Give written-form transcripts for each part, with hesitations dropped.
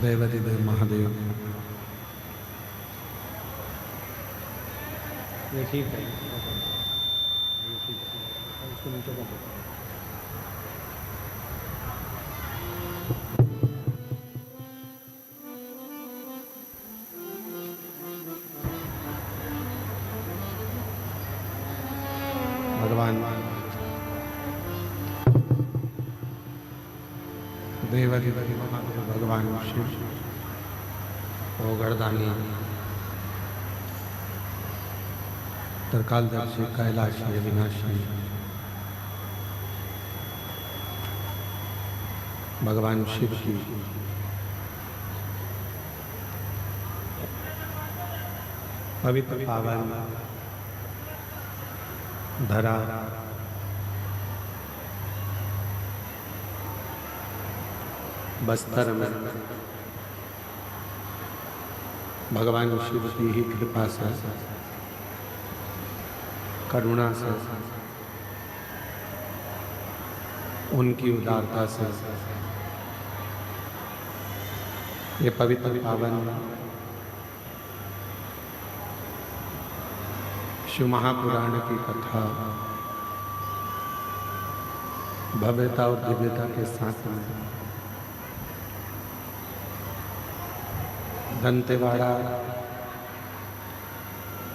देवाधिदेव महादेव ये ठीक है, ठीक है, उसको नीचे कर दो। भगवान देवाधिदेव महादेव भगवान शिव ओगरदानी त्रिकालदर्शी कैलाशी अविनाशी भगवान शिव की पवित्र पावन धरा बस्तर में भगवान शिव की ही कृपा से करुणा से उनकी उदारता से ये पवित्र पावन शिव महापुराण की कथा भव्यता और दिव्यता के साथ में दंतेवाड़ा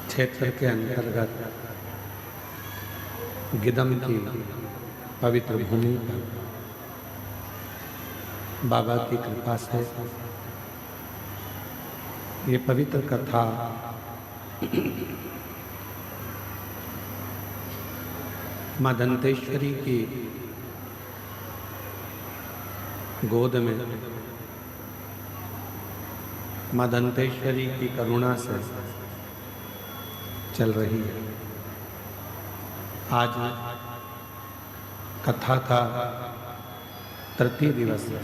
क्षेत्र के अंतर्गत गिदम की पवित्र भूमि पर बाबा की कृपा से ये पवित्र कथा मां दंतेश्वरी की गोद में मां दंतेश्वरी की करुणा से चल रही है। आज कथा का तृतीय दिवस है।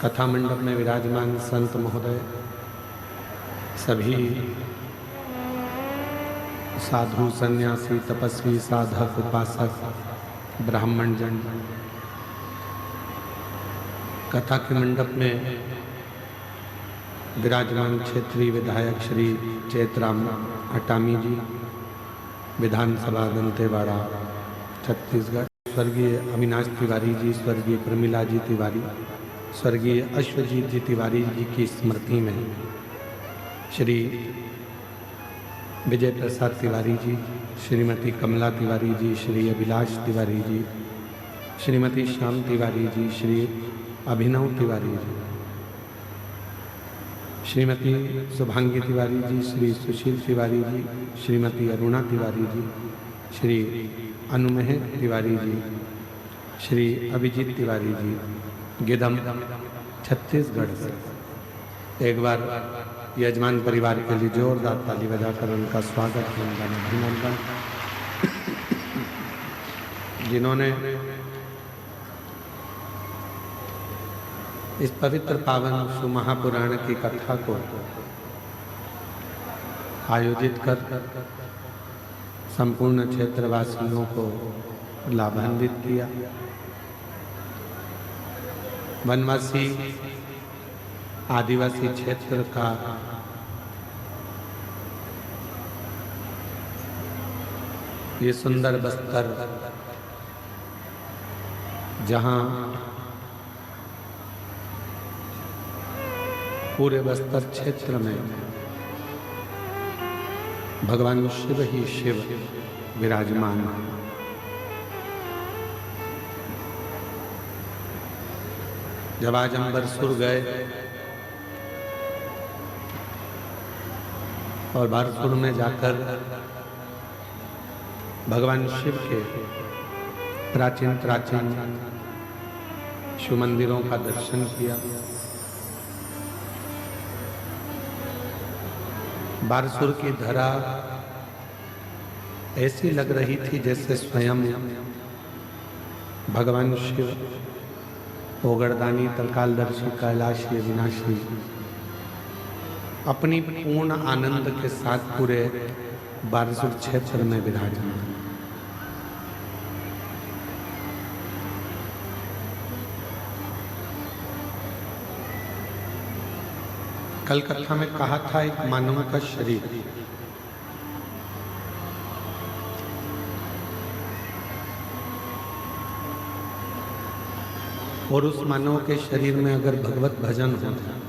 कथा मंडप में विराजमान संत महोदय सभी साधु सन्यासी तपस्वी साधक उपासक ब्राह्मण जन कथा के मंडप में विराजमान क्षेत्रीय विधायक श्री चैतराम अटामी जी, विधानसभा दंतेवाड़ा छत्तीसगढ़, स्वर्गीय अविनाश तिवारी जी, स्वर्गीय प्रमिला जी तिवारी, स्वर्गीय अश्वजीत जी तिवारी जी की स्मृति में श्री विजय प्रसाद तिवारी जी, श्रीमती कमला तिवारी जी, श्री अभिलाष तिवारी जी, श्रीमती श्याम तिवारी जी, श्री अभिनव तिवारी जी, श्रीमती शुभांगी तिवारी जी, श्री सुशील तिवारी जी, श्रीमती अरुणा तिवारी जी, श्री अनुमेह तिवारी जी, श्री अभिजीत तिवारी जी, गिदम छत्तीसगढ़ से। एक बार यजमान परिवार के लिए जोरदार ताली बजाकर उनका स्वागत किया, अभिनंदन। जिन्होंने इस पवित्र पावन सुमहापुराण की कथा को आयोजित कर संपूर्ण क्षेत्रवासियों को लाभान्वित किया। वनवासी आदिवासी क्षेत्र का ये सुंदर बस्तर, जहाँ पूरे बस्तर क्षेत्र में भगवान शिव ही शिव विराजमान है। जब आज हम बरसुर गए और बारसुर में जाकर भगवान शिव के प्राचीन शिव मंदिरों का दर्शन किया। बारसुर की धरा ऐसी लग रही थी जैसे स्वयं भगवान शिव ओगरदानी तलकालदर्शी कैलाशी अविनाशी अपनी पूर्ण आनंद के साथ पूरे बारसुर क्षेत्र में विराजमान। कल कथा में कहा था एक मानव का शरीर और उस मानव के शरीर में अगर भगवत भजन हो जाए,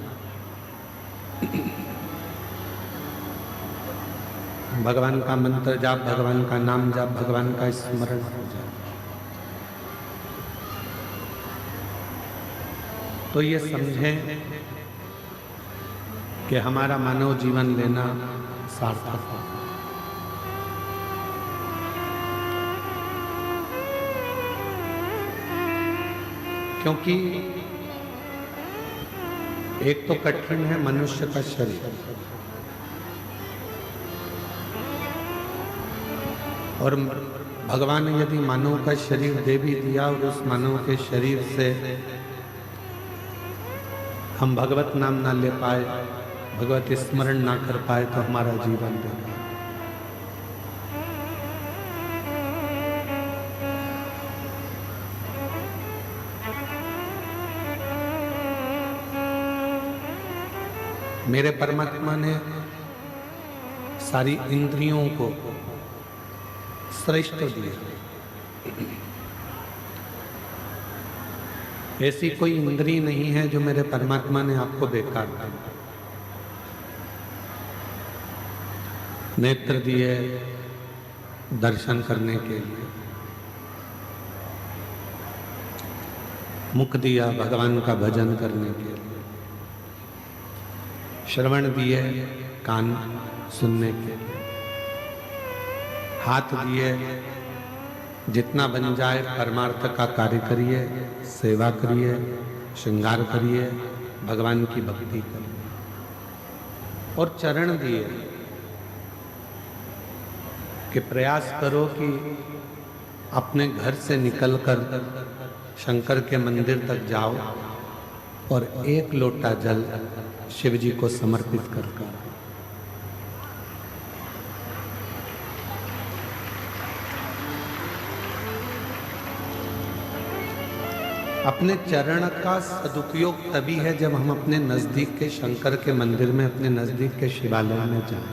भगवान का मंत्र जाप, भगवान का नाम जाप, भगवान का स्मरण हो जाए, तो ये समझें कि हमारा मानव जीवन लेना सार्थक हो। क्योंकि एक तो कठिन है मनुष्य का शरीर, और भगवान ने यदि मानव का शरीर दे भी दिया और उस मानव के शरीर से हम भगवत नाम ना ले पाए, भगवत स्मरण ना कर पाए, तो हमारा जीवन बेकार। मेरे परमात्मा ने सारी इंद्रियों को श्रेष्ठ दिया। ऐसी कोई इंद्रिय नहीं है जो मेरे परमात्मा ने आपको बेकार दी। नेत्र दिए दर्शन करने के लिए, मुख दिया भगवान का भजन करने के लिए, श्रवण दिए कान सुनने के लिए, हाथ दिए जितना बन जाए परमार्थ का कार्य करिए, सेवा करिए, श्रृंगार करिए, भगवान की भक्ति करिए, और चरण दिए कि प्रयास करो कि अपने घर से निकलकर शंकर के मंदिर तक जाओ और एक लोटा जल शिव जी को समर्पित कर अपने चरण का सदुपयोग तभी है जब हम अपने नजदीक के शंकर के मंदिर में, अपने नजदीक के शिवालय में जाएं।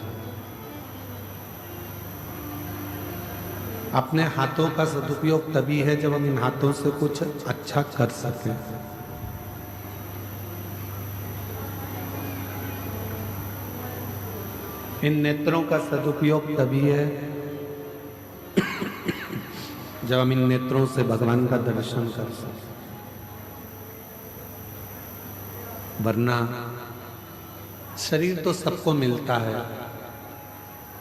अपने हाथों का सदुपयोग तभी है जब हम इन हाथों से कुछ अच्छा कर सकें। इन नेत्रों का सदुपयोग तभी है जब हम इन नेत्रों से भगवान का दर्शन कर सकें। वरना शरीर तो सबको मिलता है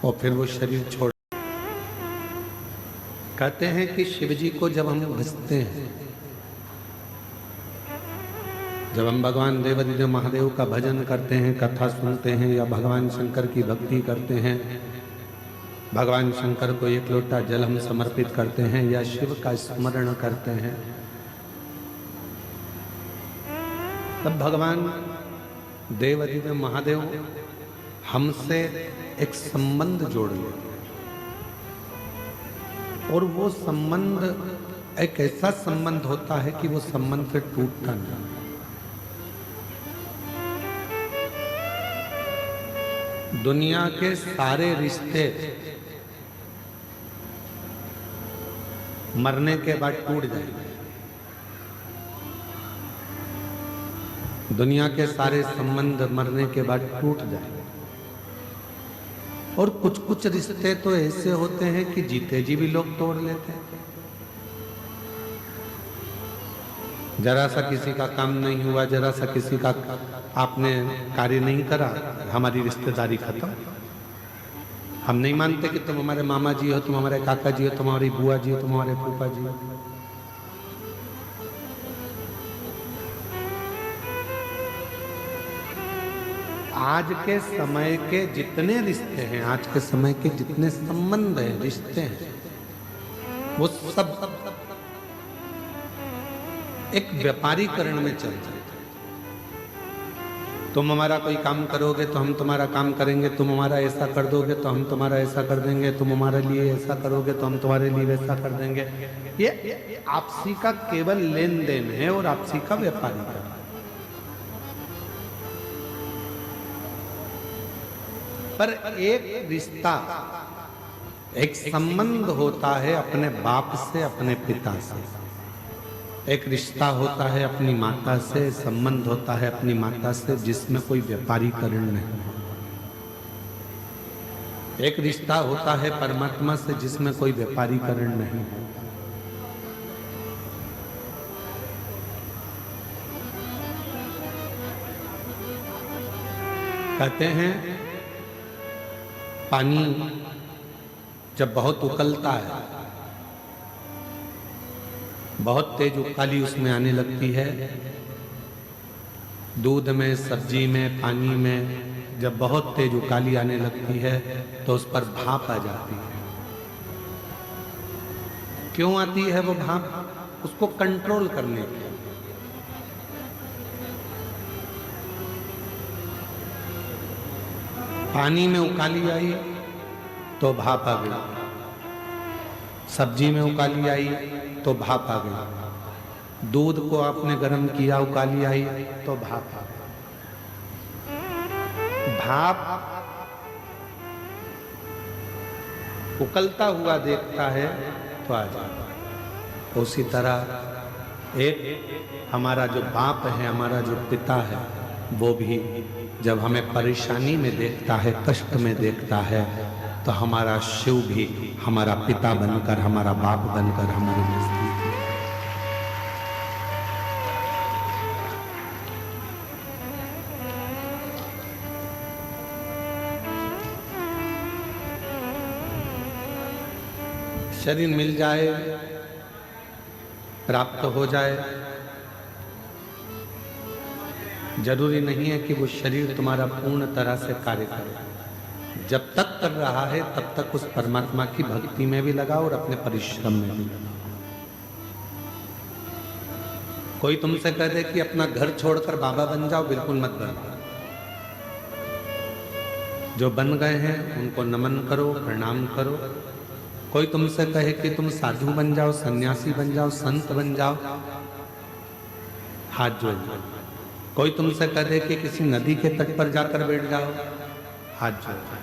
और फिर वो शरीर छोड़। कहते हैं कि शिव जी को जब हम भजते हैं, जब हम भगवान देवादिदेव महादेव का भजन करते हैं, कथा सुनते हैं या भगवान शंकर की भक्ति करते हैं, भगवान शंकर को एक लोटा जल हम समर्पित करते हैं या शिव का स्मरण करते हैं, तब भगवान देवादिदेव महादेव हमसे एक संबंध जोड़ लेते हैं। और वो संबंध एक ऐसा संबंध होता है कि वो संबंध फिर टूटता नहीं। दुनिया के सारे रिश्ते मरने के बाद टूट जाएंगे। दुनिया के सारे संबंध मरने के बाद टूट जाएंगे। और कुछ कुछ रिश्ते तो ऐसे होते हैं कि जीते जी भी लोग तोड़ लेते हैं। जरा सा किसी का काम नहीं हुआ, जरा सा किसी का आपने कार्य नहीं करा, हमारी रिश्तेदारी खत्म। हम नहीं मानते कि तुम हमारे मामा जी हो, तुम हमारे काका जी हो, तुम हमारी बुआ जी हो, तुम हमारे फूफा जी हो। आज के समय के जितने रिश्ते हैं, आज के समय के जितने संबंध हैं, रिश्ते हैं, वो सब एक व्यापारीकरण में चल रहे। तुम हमारा कोई काम करोगे तो हम तुम्हारा काम करेंगे, तुम हमारा ऐसा कर दोगे तो हम तुम्हारा ऐसा कर देंगे, तुम हमारे लिए ऐसा करोगे तो हम तुम्हारे लिए वैसा कर देंगे। ये आपसी का केवल लेन देन है और आपसी का व्यापारीकरण। पर एक रिश्ता, एक संबंध होता है अपने बाप से, अपने पिता से। एक रिश्ता होता है अपनी माता से, संबंध होता है अपनी माता से, जिसमें कोई व्यापारीकरण नहीं। एक रिश्ता होता है परमात्मा से, जिसमें कोई व्यापारीकरण नहीं। कहते हैं पानी जब बहुत उकलता है, बहुत तेज उकाली उसमें आने लगती है, दूध में, सब्जी में, पानी में जब बहुत तेज उकाली आने लगती है तो उस पर भाप आ जाती है। क्यों आती है वो भाप? उसको कंट्रोल करने के लिए। पानी में उकाली आई तो भाप आ गई, सब्जी में उकाली आई तो भाप आ गई, दूध को आपने गर्म किया, उकाली आई तो भाप आ गई। भाप उकलता हुआ देखता है तो आ जाता है। उसी तरह एक हमारा जो बाप है, हमारा जो पिता है, वो भी जब हमें परेशानी में देखता है, कष्ट में देखता है, तो हमारा शिव भी हमारा पिता बनकर, हमारा बाप बनकर हमारे नजदीक है। शरीर मिल जाए, प्राप्त हो जाए, जरूरी नहीं है कि वो शरीर तुम्हारा पूर्ण तरह से कार्य करे। जब तक कर रहा है तब तक उस परमात्मा की भक्ति में भी लगाओ और अपने परिश्रम में भी लगाओ। कोई तुमसे कह दे कि अपना घर छोड़कर बाबा बन जाओ, बिल्कुल मत बनो। जो बन गए हैं उनको नमन करो, प्रणाम करो। कोई तुमसे कहे कि तुम साधु बन जाओ, सन्यासी बन जाओ, संत बन जाओ, हाथ जोड़ लो। कोई तुमसे कहे कि किसी नदी के तट पर जाकर बैठ जाओ, हाथ जोड़ लो।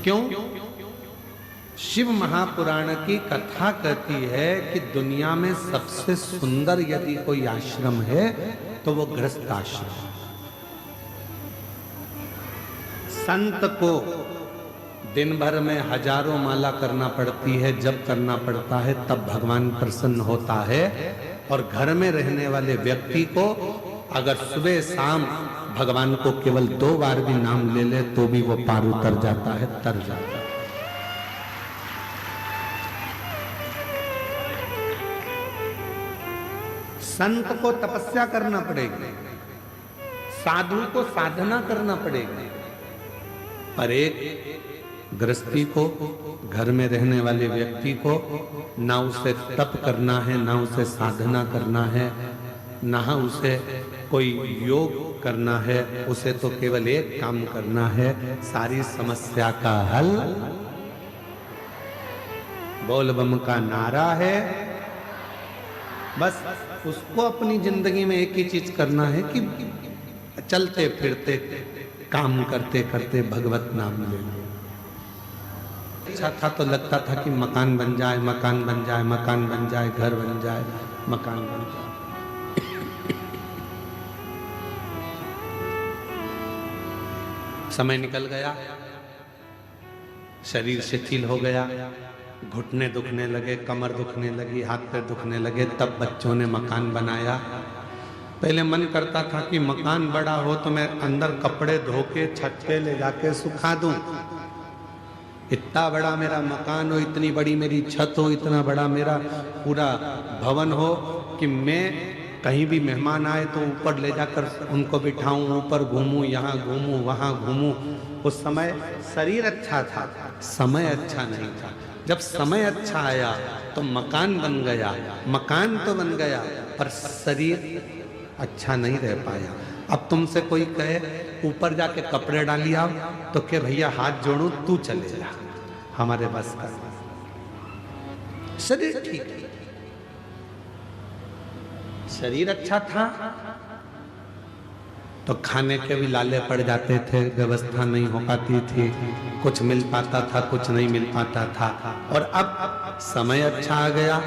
क्यों? शिव महापुराण की कथा कहती है कि दुनिया में सबसे सुंदर यदि कोई आश्रम है तो वो गृहस्थ आश्रम। संत को दिन भर में हजारों माला करना पड़ती है, जब करना पड़ता है तब भगवान प्रसन्न होता है। और घर में रहने वाले व्यक्ति को अगर सुबह शाम भगवान को केवल 2 बार भी नाम ले ले तो भी वो पार उतर जाता है, तर जाता है। संत को तपस्या करना पड़ेगी, साधु को साधना करना पड़ेगी, पर एक गृहस्थी को, घर में रहने वाले व्यक्ति को ना उसे तप करना है, ना उसे साधना करना है, ना उसे कोई योग करना है। उसे तो केवल एक काम करना है, सारी समस्या का हल बोल बम का नारा है। बस उसको अपनी जिंदगी में एक ही चीज करना है कि चलते फिरते काम करते करते भगवत नाम ले लो। अच्छा था तो लगता था कि मकान बन जाए, मकान बन जाए, मकान बन जाए, घर बन जाए, मकान बन जाए। समय निकल गया, शरीर शिथिल हो गया, घुटने दुखने लगे, कमर दुखने लगी, हाथ पैर दुखने लगे। तब बच्चों ने मकान बनाया। पहले मन करता था कि मकान बड़ा हो तो मैं अंदर कपड़े धो के छत पे ले जाके सुखा दूं। इतना बड़ा मेरा मकान हो, इतनी बड़ी मेरी छत हो, इतना बड़ा मेरा पूरा भवन हो कि मैं कहीं भी मेहमान आए तो ऊपर ले जाकर उनको बिठाऊं, ऊपर घूमूं, यहाँ घूमूं, वहाँ घूमूं। उस समय शरीर अच्छा था, समय अच्छा नहीं था। जब समय अच्छा आया तो मकान बन गया। मकान तो बन गया पर शरीर अच्छा नहीं रह पाया। अब तुमसे कोई कहे ऊपर जाके कपड़े डालिए आओ तो क्या भैया हाथ जोड़ूं, तू चले जा, हमारे बस का। शरीर ठीक है, शरीर अच्छा था तो खाने के भी लाले पड़ जाते थे, व्यवस्था नहीं हो पाती थी, कुछ मिल पाता था, कुछ नहीं मिल पाता था। और अब समय अच्छा आ गया,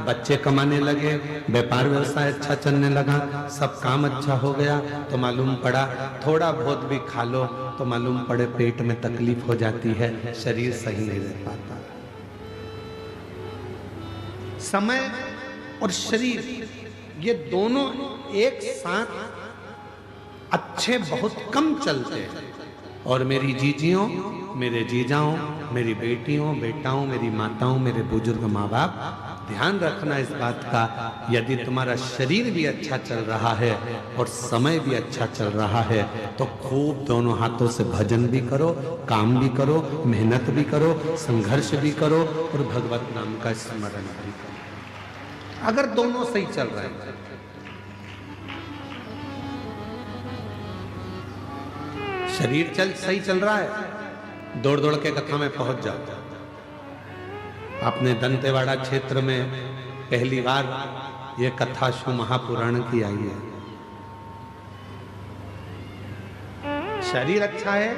बच्चे कमाने लगे, व्यापार व्यवसाय अच्छा चलने लगा, सब काम अच्छा हो गया तो मालूम पड़ा थोड़ा बहुत भी खा लो तो मालूम पड़े पेट में तकलीफ हो जाती है, शरीर सही नहीं रह पाता। समय और शरीर ये दोनों एक साथ अच्छे बहुत कम चलते हैं। और मेरी जीजियों, मेरे जीजाओं, मेरी बेटियों, बेटाओं, मेरी माताओं, मेरे बुजुर्ग माँ बाप, ध्यान रखना इस बात का, यदि तुम्हारा शरीर भी अच्छा चल रहा है और समय भी अच्छा चल रहा है तो खूब दोनों हाथों से भजन भी करो, काम भी करो, मेहनत भी करो, संघर्ष भी करो और भगवत नाम का स्मरण भी करो। अगर दोनों सही चल रहे हैं, शरीर सही चल रहा है, दौड़ दौड़ के कथा में पहुंच जाओ। आपने दंतेवाड़ा क्षेत्र में पहली बार ये कथा शिव महापुराण की आई है। शरीर अच्छा है,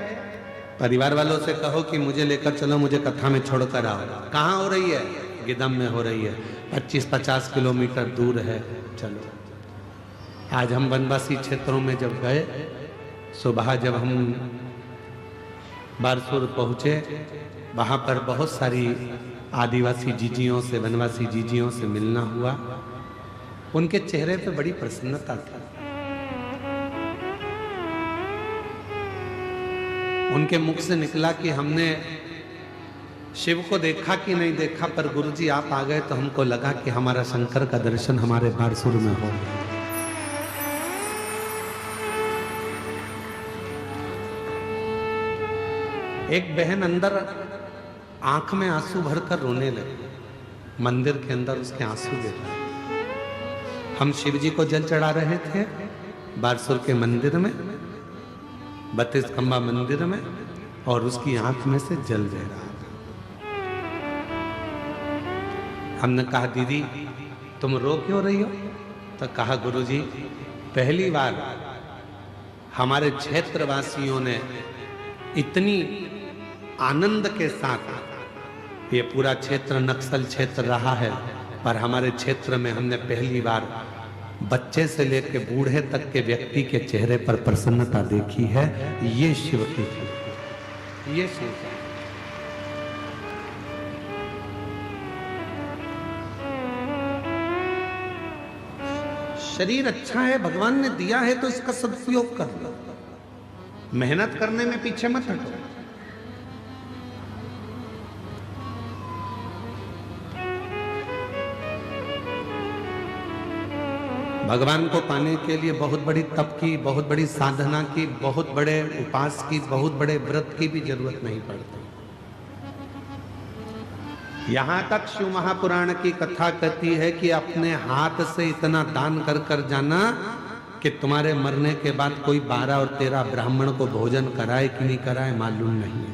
परिवार वालों से कहो कि मुझे लेकर चलो, मुझे कथा में छोड़कर आओ। कहाँ हो रही है? गिदम में हो रही है, 25-50 किलोमीटर दूर है। चलो, आज हम वनवासी क्षेत्रों में जब गए, सुबह जब हम बारसूर पहुँचे, वहाँ पर बहुत सारी आदिवासी जीजियों से, वनवासी जीजियों से मिलना हुआ। उनके चेहरे पे बड़ी प्रसन्नता थी। उनके मुख से निकला कि हमने शिव को देखा कि नहीं देखा, पर गुरुजी आप आ गए तो हमको लगा कि हमारा शंकर का दर्शन हमारे बारसूर में हो। एक बहन अंदर आंख में आंसू भरकर रोने लगी, मंदिर के अंदर उसके आंसू गिर रहे। हम शिव जी को जल चढ़ा रहे थे बारसूर के मंदिर में, 32 खंबा मंदिर में, और उसकी आंख में से जल बह रहा था। हमने कहा दीदी तुम रो क्यों रही हो? तो कहा गुरुजी, पहली बार हमारे क्षेत्रवासियों ने इतनी आनंद के साथ, ये पूरा क्षेत्र नक्सल क्षेत्र रहा है, पर हमारे क्षेत्र में हमने पहली बार बच्चे से लेकर बूढ़े तक के व्यक्ति के चेहरे पर प्रसन्नता देखी है। ये शिव की थी, ये शिव की। शरीर अच्छा है, भगवान ने दिया है तो इसका सदुपयोग कर लो, मेहनत करने में पीछे मत हटो। भगवान को पाने के लिए बहुत बड़ी तप की, बहुत बड़ी साधना की, बहुत बड़े उपास की, बहुत बड़े व्रत की भी जरूरत नहीं पड़ती। यहां तक शिव महापुराण की कथा कहती है कि अपने हाथ से इतना दान कर कर जाना कि तुम्हारे मरने के बाद कोई 12 और 13 ब्राह्मण को भोजन कराए कि नहीं कराए मालूम नहीं है।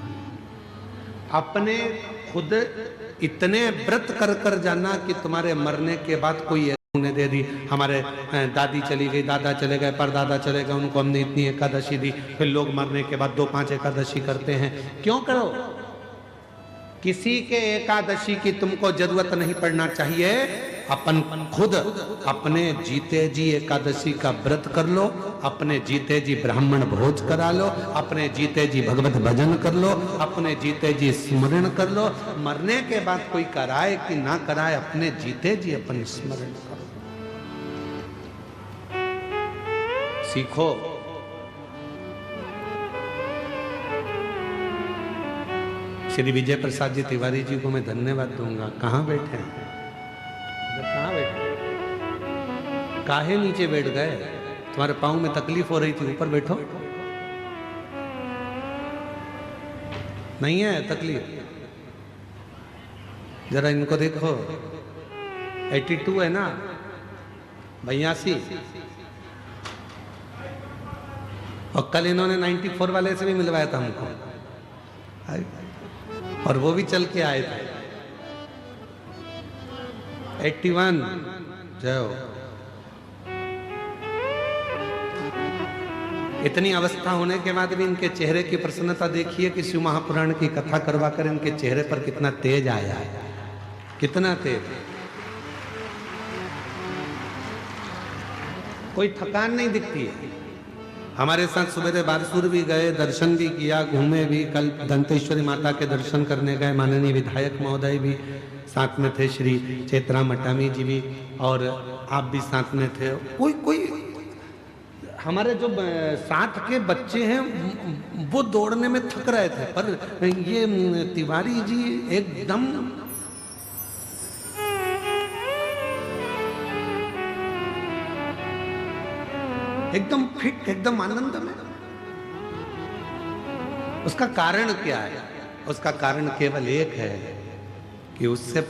अपने खुद इतने व्रत कर कर जाना कि तुम्हारे मरने के बाद कोई ने दे दी। हमारे दादी चली गई, दादा चले गए, परदादा चले गए, उनको हमने इतनी एकादशी दी। फिर लोग मरने के बाद 2-5 एकादशी करते हैं। क्यों करो? किसी के एकादशी की तुमको जरूरत नहीं पड़ना चाहिए। अपन खुद अपने जीते जी एकादशी का व्रत कर लो, अपने जीते जी ब्राह्मण भोज करा लो, अपने जीते जी भगवत भजन कर लो, अपने जीते जी स्मरण कर लो। मरने के बाद कोई कराए कि ना कराए, अपने जीते जी अपन स्मरण करो। सीखो। श्री विजय प्रसाद जी तिवारी जी को मैं धन्यवाद दूंगा। कहाँ बैठे हैं? कहाँ बैठे? काहे नीचे बैठ गए? तुम्हारे पाँव में तकलीफ हो रही थी, ऊपर बैठो। नहीं है तकलीफ? जरा इनको देखो, 82 है ना, 82। और कल इन्होंने 94 वाले से भी मिलवाया था हमको, और वो भी चल के आए थे। 81 जय हो। इतनी अवस्था होने के बाद भी इनके चेहरे की प्रसन्नता देखिए कि शिव महापुराण की कथा करवा कर इनके चेहरे पर कितना तेज आया है, कितना तेज। कोई थकान नहीं दिखती है। हमारे साथ सुबह बारसूर भी गए, दर्शन भी किया, घूमे भी। कल दंतेश्वरी माता के दर्शन करने गए। माननीय विधायक महोदय भी साथ में थे, श्री चेतरा मटामी जी भी, और आप भी साथ में थे। कोई हमारे जो साथ के बच्चे हैं वो दौड़ने में थक रहे थे, पर ये तिवारी जी एकदम फिट, एकदम आनंद में। उसका कारण क्या है? उसका कारण केवल एक है कि उससे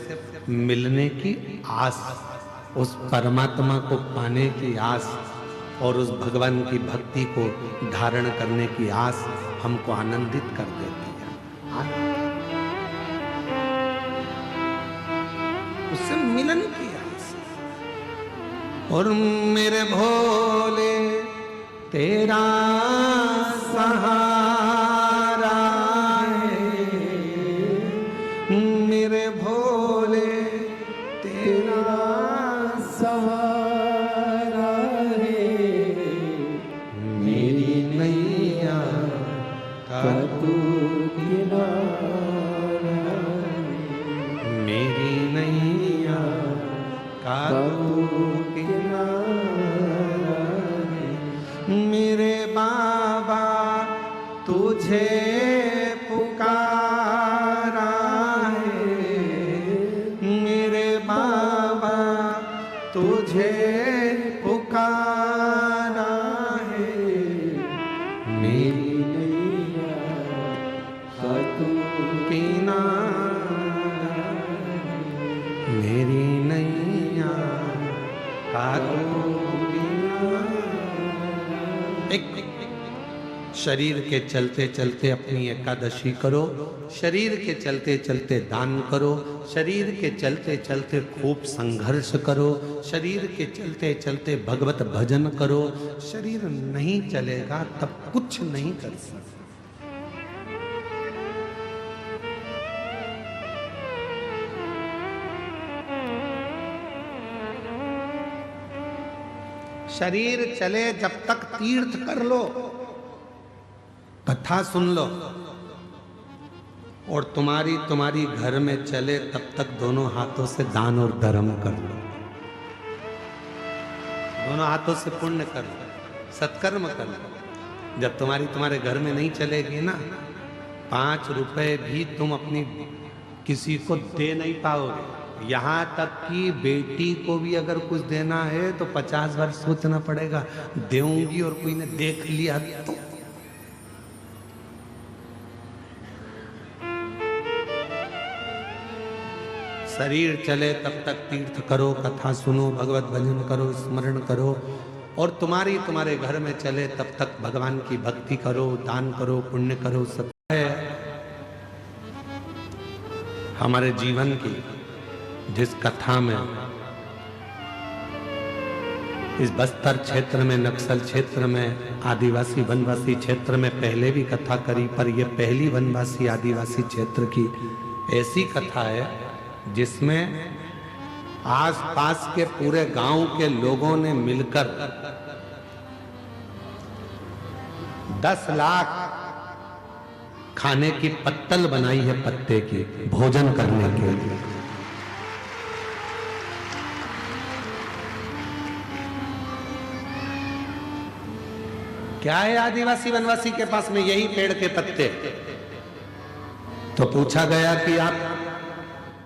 मिलने की आस, उस परमात्मा को पाने की आस, और उस भगवान की भक्ति को धारण करने की आस हमको आनंदित कर देती है। उससे मिलन की आस। और मेरे भोले तेरा सहारा है, मेरे भोले तेरा सहारा है, मेरी नैया का तू किनारा, मेरी नैया का तू किनारा, मेरे बाबा तुझे पुकारा है, मेरे बाबा तुझे पुकारा है, मेरी नैया का तू किनारा, मेरी नैया का तू किनारा। शरीर के चलते चलते अपनी एकादशी करो, शरीर के चलते चलते दान करो, शरीर के चलते चलते खूब संघर्ष करो, शरीर के चलते चलते भगवत भजन करो। शरीर नहीं चलेगा तब कुछ नहीं कर सकते। शरीर चले जब तक तीर्थ कर लो, कथा सुन लो, और तुम्हारी घर में चले तब तक दोनों हाथों से दान और धर्म कर लो, दोनों हाथों से पुण्य कर लो, सत्कर्म कर लो। जब तुम्हारे घर में नहीं चलेगी ना, 5 रुपए भी तुम अपनी किसी को दे नहीं पाओगे। यहाँ तक कि बेटी को भी अगर कुछ देना है तो 50 बार सोचना पड़ेगा, देऊंगी और कोई ने देख लिया तो। शरीर चले तब तक तीर्थ करो, कथा सुनो, भगवत भजन करो, स्मरण करो, और तुम्हारे घर में चले तब तक भगवान की भक्ति करो, दान करो, पुण्य करो। सब है हमारे जीवन की जिस कथा में इस बस्तर क्षेत्र में, नक्सल क्षेत्र में, आदिवासी वनवासी क्षेत्र में पहले भी कथा करी, पर यह पहली वनवासी आदिवासी क्षेत्र की ऐसी कथा है जिसमें आसपास के पूरे गांव के लोगों ने मिलकर 10 लाख खाने की पत्तल बनाई है, पत्ते की, भोजन करने के लिए। क्या है आदिवासी वनवासी के पास में? यही पेड़ के पत्ते। तो पूछा गया कि आप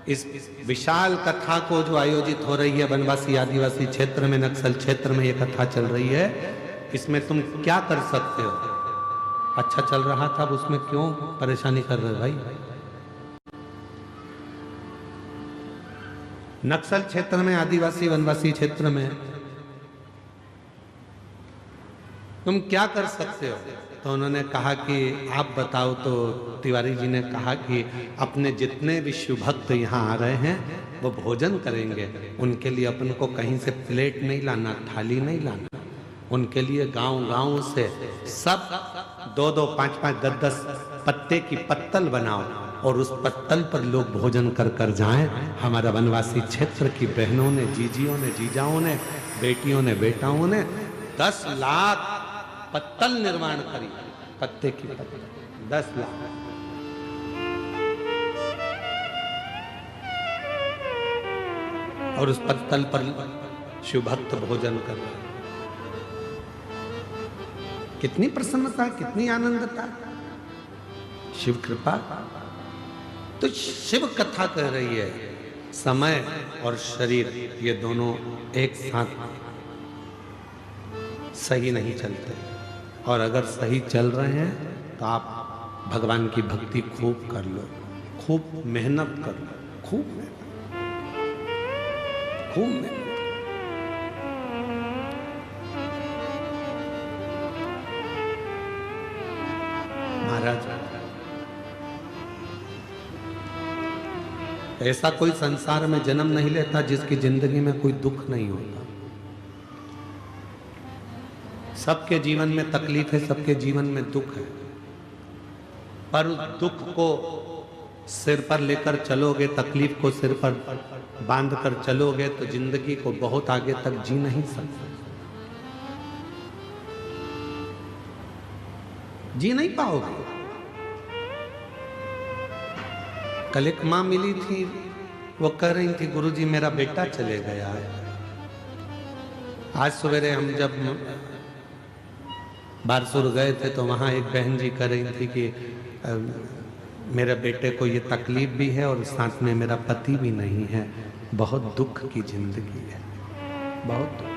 इस विशाल कथा को जो आयोजित हो रही है वनवासी आदिवासी क्षेत्र में, नक्सल क्षेत्र में ये कथा चल रही है, इसमें तुम क्या कर सकते हो? अच्छा चल रहा था, अब उसमें क्यों परेशानी कर रहे हो भाई? नक्सल क्षेत्र में, आदिवासी वनवासी क्षेत्र में तुम क्या कर सकते हो? तो उन्होंने कहा कि आप बताओ। तो तिवारी जी ने कहा कि अपने जितने भी शिव भक्त यहाँ आ रहे हैं वो भोजन करेंगे, उनके लिए अपन को कहीं से प्लेट नहीं लाना, थाली नहीं लाना, उनके लिए गांव-गांव से सब 2-2, 5-5, 10-10 पत्ते की पत्तल बनाओ और उस पत्तल पर लोग भोजन कर कर जाएं। हमारा वनवासी क्षेत्र की बहनों ने, जीजियों ने, जीजाओं ने, बेटियों ने, बेटाओं ने 10 लाख पत्तल निर्माण करी, पत्ते की पत्तल 10 लाख। और उस पत्तल पर शिव भक्त भोजन कर रहे। कितनी प्रसन्नता, कितनी आनंदता, शिव कृपा। तो शिव कथा कह रही है, समय और शरीर ये दोनों एक साथ सही नहीं चलते, और अगर सही चल रहे हैं तो आप भगवान की भक्ति खूब कर लो, खूब मेहनत कर लो, खूब मेहनत, खूब मेहनत। महाराज, ऐसा कोई संसार में जन्म नहीं लेता जिसकी जिंदगी में कोई दुख नहीं होता। सबके जीवन में तकलीफ है, सबके जीवन में दुख है, पर उस दुख को सिर पर लेकर चलोगे, तकलीफ को सिर पर बांध कर चलोगे तो जिंदगी को बहुत आगे तक जी नहीं सकते, जी नहीं पाओगे। कल एक मां मिली थी, वो कह रही थी गुरुजी मेरा बेटा चले गया है। आज सवेरे हम जब बारसूर गए थे तो वहाँ एक बहन जी कह रही थी कि मेरे बेटे को ये तकलीफ भी है और साथ में मेरा पति भी नहीं है, बहुत दुख की जिंदगी है, बहुत दुख।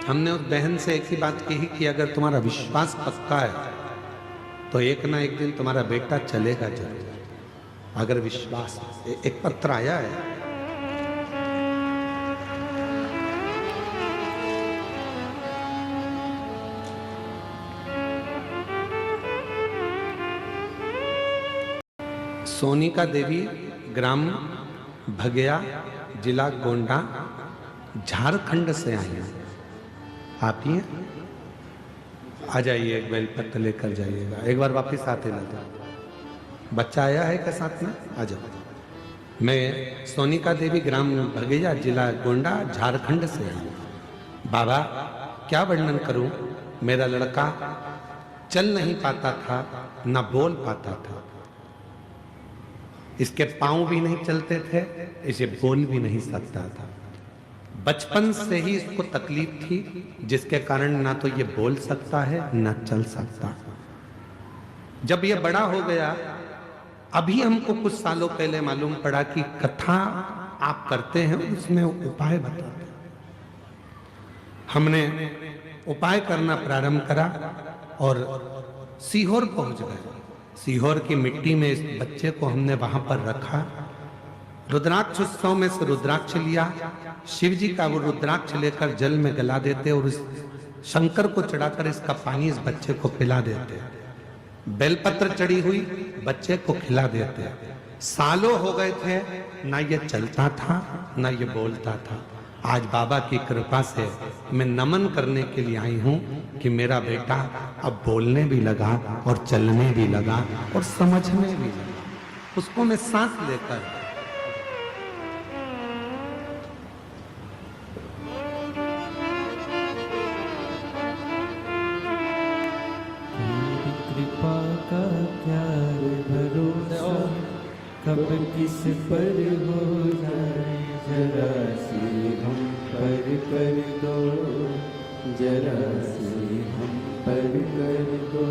हमने उस बहन से एक ही बात कही कि अगर तुम्हारा विश्वास पक्का है तो एक ना एक दिन तुम्हारा बेटा चलेगा जरूर। अगर विश्वास, एक पत्र आया है, सोनिका देवी, ग्राम भगया, जिला गोंडा, झारखंड से आई हैं। आप ही हैं? आ जाइए, एक बेलपत्र लेकर जाइएगा। एक बार वापस आते ना तो बच्चा आया है क्या साथ में? आ जाओ। मैं सोनिका देवी, ग्राम भगैया, जिला गोंडा, झारखंड से आई हूँ। बाबा क्या वर्णन करूं, मेरा लड़का चल नहीं पाता था, ना बोल पाता था। इसके पांव भी नहीं चलते थे, इसे बोल भी नहीं सकता था। बचपन से ही इसको तकलीफ थी, जिसके कारण ना तो ये बोल सकता है ना चल सकता। जब ये बड़ा हो गया, अभी हमको कुछ सालों पहले मालूम पड़ा कि कथा आप करते हैं, उसमें उपाय बताते हैं। हमने उपाय करना प्रारंभ करा और सीहोर पहुंच गए। सीहोर की मिट्टी में इस बच्चे को हमने वहां पर रखा। रुद्राक्ष उत्सव में से रुद्राक्ष लिया, शिव जी का वो रुद्राक्ष लेकर जल में गला देते और इस शंकर को चढ़ाकर इसका पानी इस बच्चे को पिला देते। बेलपत्र चढ़ी हुई बच्चे को खिला देते। सालों हो गए थे, ना ये चलता था ना ये बोलता था। आज बाबा की कृपा से मैं नमन करने के लिए आई हूं कि मेरा बेटा अब बोलने भी लगा और चलने भी लगा और समझने भी लगा। उसको मैं सांस लेकर कृपा का क्या भरोसा, कब किस पर हो जाए, जरा सी हम पर कर दो, जरा सी हम पर कर दो।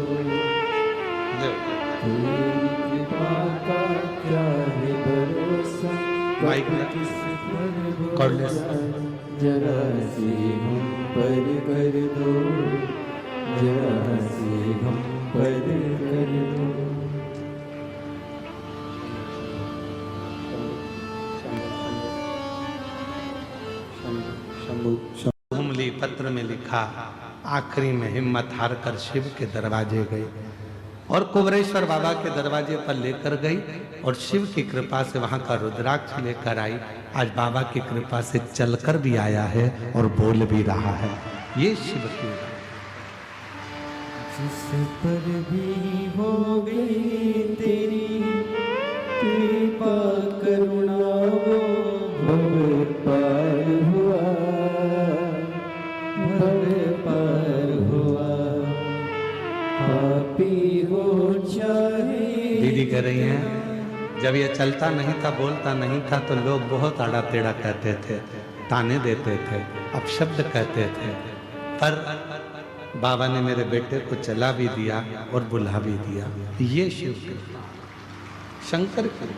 तेरी कृपा का क्या है भरोसा, कब किस पर हो जाए, जरा सी हम पर कर दो, जरा सी हम पर कर दो। हुमली पत्र में लिखा, आखिरी में हिम्मत हार कर शिव के दरवाजे गई और कुबरेश्वर बाबा के दरवाजे पर लेकर गई और शिव की कृपा से वहां का रुद्राक्ष लेकर आई। आज बाबा की कृपा से चलकर भी आया है और बोल भी रहा है। ये शिव की जिस पर भी हो गई तेरी कृपा करुणा, वो भव पार हुआ, भव पार हुआ। पापी हो चाहे। दीदी कह रही हैं, जब ये चलता नहीं था, बोलता नहीं था, तो लोग बहुत आड़ा टेढ़ा कहते थे, ताने देते थे, अपशब्द कहते थे। पर बाबा ने मेरे बेटे को चला भी दिया और बुला भी दिया। ये शिव कृपा, शंकर की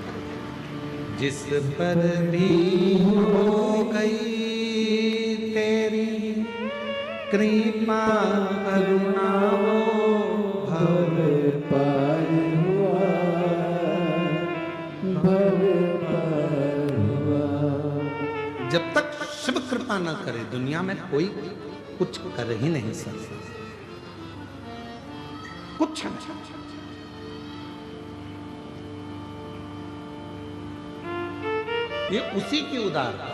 जिस पर भी हो गई तेरी कृपा करुणा, भव पार हुआ, भव पार हुआ। जब तक शिव कृपा न करे दुनिया में कोई कुछ कर ही नहीं सकता, कुछ नहीं। ये उसी की उदारता,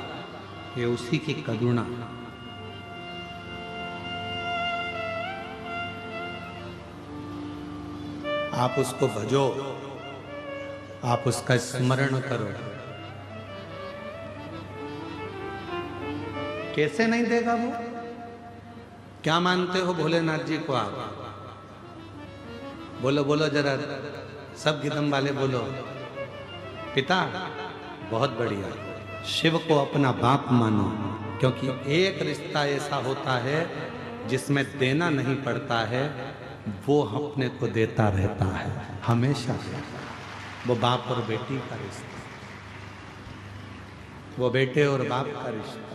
ये उसी की करुणा। आप उसको भजो, आप उसका स्मरण करो। कैसे नहीं देगा वो? क्या मानते हो भोलेनाथ जी को आप? बोलो बोलो जरा, सब गिदम वाले बोलो। पिता, बहुत बढ़िया। शिव को अपना बाप मानो, क्योंकि एक रिश्ता ऐसा होता है जिसमें देना नहीं पड़ता है, वो अपने को देता रहता है हमेशा। वो बाप और बेटी का रिश्ता, वो बेटे और बाप का रिश्ता।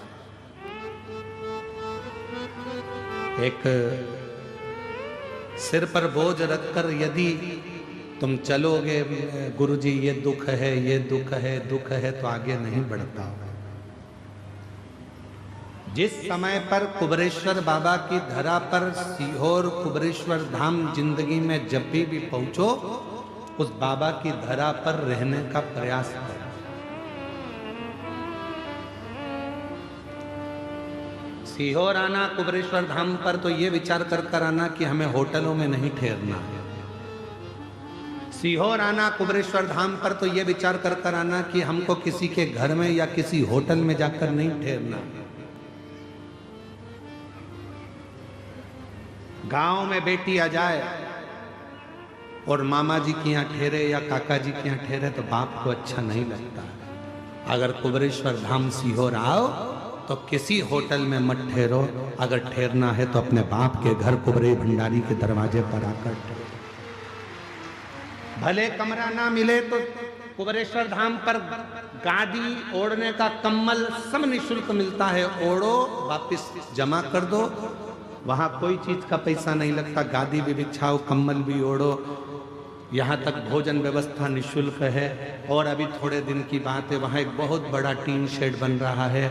एक सिर पर बोझ रखकर यदि तुम चलोगे, गुरुजी ये दुख है, ये दुख है, दुख है, तो आगे नहीं बढ़ पाओगे। जिस समय पर कुबरेश्वर बाबा की धरा पर सीहोर कुबरेश्वर धाम जिंदगी में जब भी पहुंचो, उस बाबा की धरा पर रहने का प्रयास करो। सीहोर आना, कुबरेश्वर धाम पर तो ये विचार कर आना कि हमें होटलों में नहीं ठहरना है। सीहोर आना, कुबरेश्वर धाम पर तो ये विचार कर आना कि हमको किसी के घर में या किसी होटल में जाकर नहीं ठहरना। गांव में बेटी आ जाए और मामा जी के यहाँ ठहरे या काका जी के यहाँ ठहरे तो बाप को अच्छा नहीं लगता। अगर कुबरेश्वर धाम सीहोर आओ तो किसी होटल में मत ठहरो। अगर ठहरना है तो अपने बाप के घर कुबरे भंडारी के दरवाजे पर आकर ठहरो। भले कमरा ना मिले तो कुबरेश्वर धाम पर गादी, ओढ़ने का कंबल सब निःशुल्क मिलता है। ओढ़ो, वापस जमा कर दो। वहां कोई चीज का पैसा नहीं लगता। गादी भी बिछाओ, कंबल भी ओढ़ो। यहाँ तक भोजन व्यवस्था निःशुल्क है। और अभी थोड़े दिन की बात है, वहाँ एक बहुत बड़ा टीन शेड बन रहा है।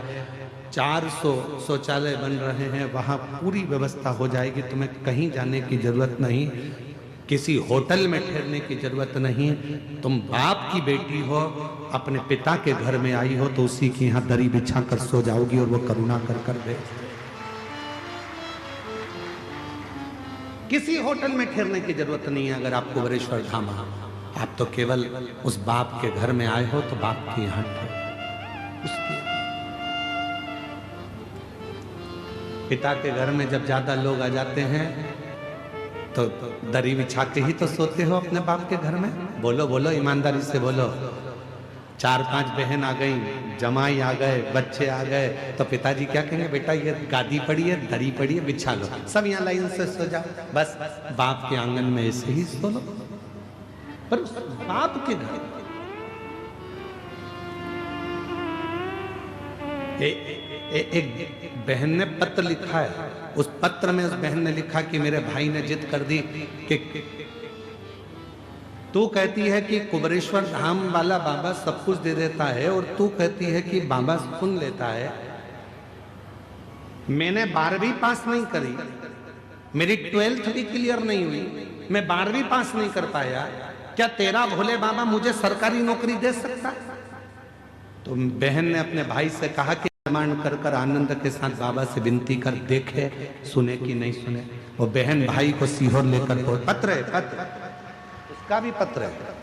400 शौचालय बन रहे हैं। वहाँ पूरी व्यवस्था हो जाएगी। तुम्हें कहीं जाने की जरूरत नहीं, किसी होटल में ठहरने की जरूरत नहीं। तुम बाप की बेटी हो, अपने पिता के घर में आई हो तो उसी के यहाँ दरी बिछा कर सो जाओगी और वो करुणा कर दे। किसी होटल में ठहरने की जरूरत नहीं है। अगर आप कुबरेश्वर धाम आओ, आप तो केवल उस बाप के घर में आए हो तो बाप के यहाँ ठहरो। उसके पिता के घर में जब ज्यादा लोग आ जाते हैं तो दरी बिछा के ही तो सोते हो अपने बाप के घर में। बोलो बोलो, ईमानदारी से बोलो। 4-5 बहन आ गई, जमाई आ गए, बच्चे आ गए तो पिताजी क्या कहेंगे? बेटा ये गादी पड़ी है, दरी पड़ी है, बिछा लो, सब यहाँ लाइन से सो जाओ। बस बाप के आंगन में ऐसे ही सो लो। पर बाप के घर एक बहन ने पत्र लिखा है। उस पत्र में उस बहन ने लिखा कि मेरे भाई ने जिद कर दी कि तू कहती है कि कुबरेश्वर धाम वाला बाबा सब कुछ दे देता है और तू कहती है कि बाबा सुन लेता है। मैंने 12वीं पास नहीं करी, मेरी 12th भी क्लियर नहीं हुई, मैं 12वीं पास नहीं कर पाया। क्या तेरा भोले बाबा मुझे सरकारी नौकरी दे सकता? तो बहन ने अपने भाई से कहा कि डिमांड कर आनंद के साथ बाबा से विनती कर देखे, सुने कि नहीं सुने। वो बहन भाई को सीहोर लेकर पत्र है, पत्र उसका भी पत्र है।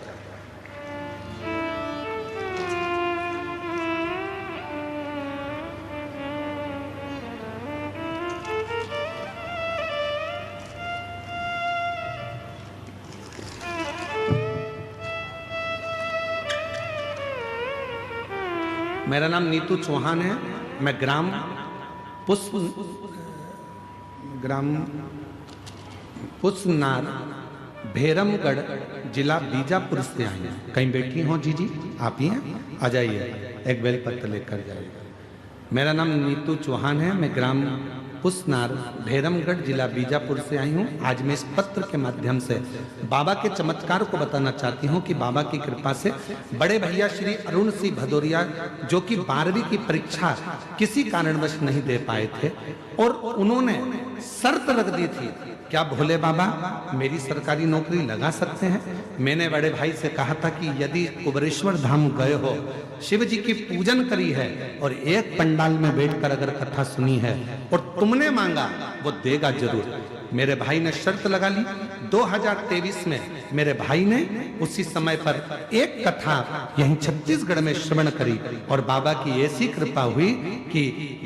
मेरा नाम नीतू चौहान है। मैं ग्राम पुष्पनार, भैरमगढ़, जिला बीजापुर से आई हैं। कहीं बैठी हो जी आप ही हैं? आ जाइए, एक बेलपत्र लेकर जाइए। मेरा नाम नीतू चौहान है। मैं ग्राम पुष्पनार, भैरमगढ़, जिला बीजापुर से आई हूँ। आज मैं इस पत्र के माध्यम से बाबा के चमत्कार को बताना चाहती हूँ कि बाबा की कृपा से बड़े भैया श्री अरुण सिंह भदौरिया, जो कि 12वीं की परीक्षा किसी कारणवश नहीं दे पाए थे और उन्होंने शर्त रख दी थी, क्या भोले बाबा मेरी सरकारी नौकरी लगा सकते हैं? मैंने बड़े भाई से कहा था कि यदि कुबरेश्वर धाम गए हो, शिव जी की पूजन करी है और एक पंडाल में बैठकर अगर कथा सुनी है और तुमने मांगा, वो देगा जरूर। मेरे भाई ने शर्त लगा ली। 2023 में मेरे भाई ने उसी समय पर एक कथा यहीं छत्तीसगढ़ में श्रवण करी और बाबा की ऐसी कृपा हुई कि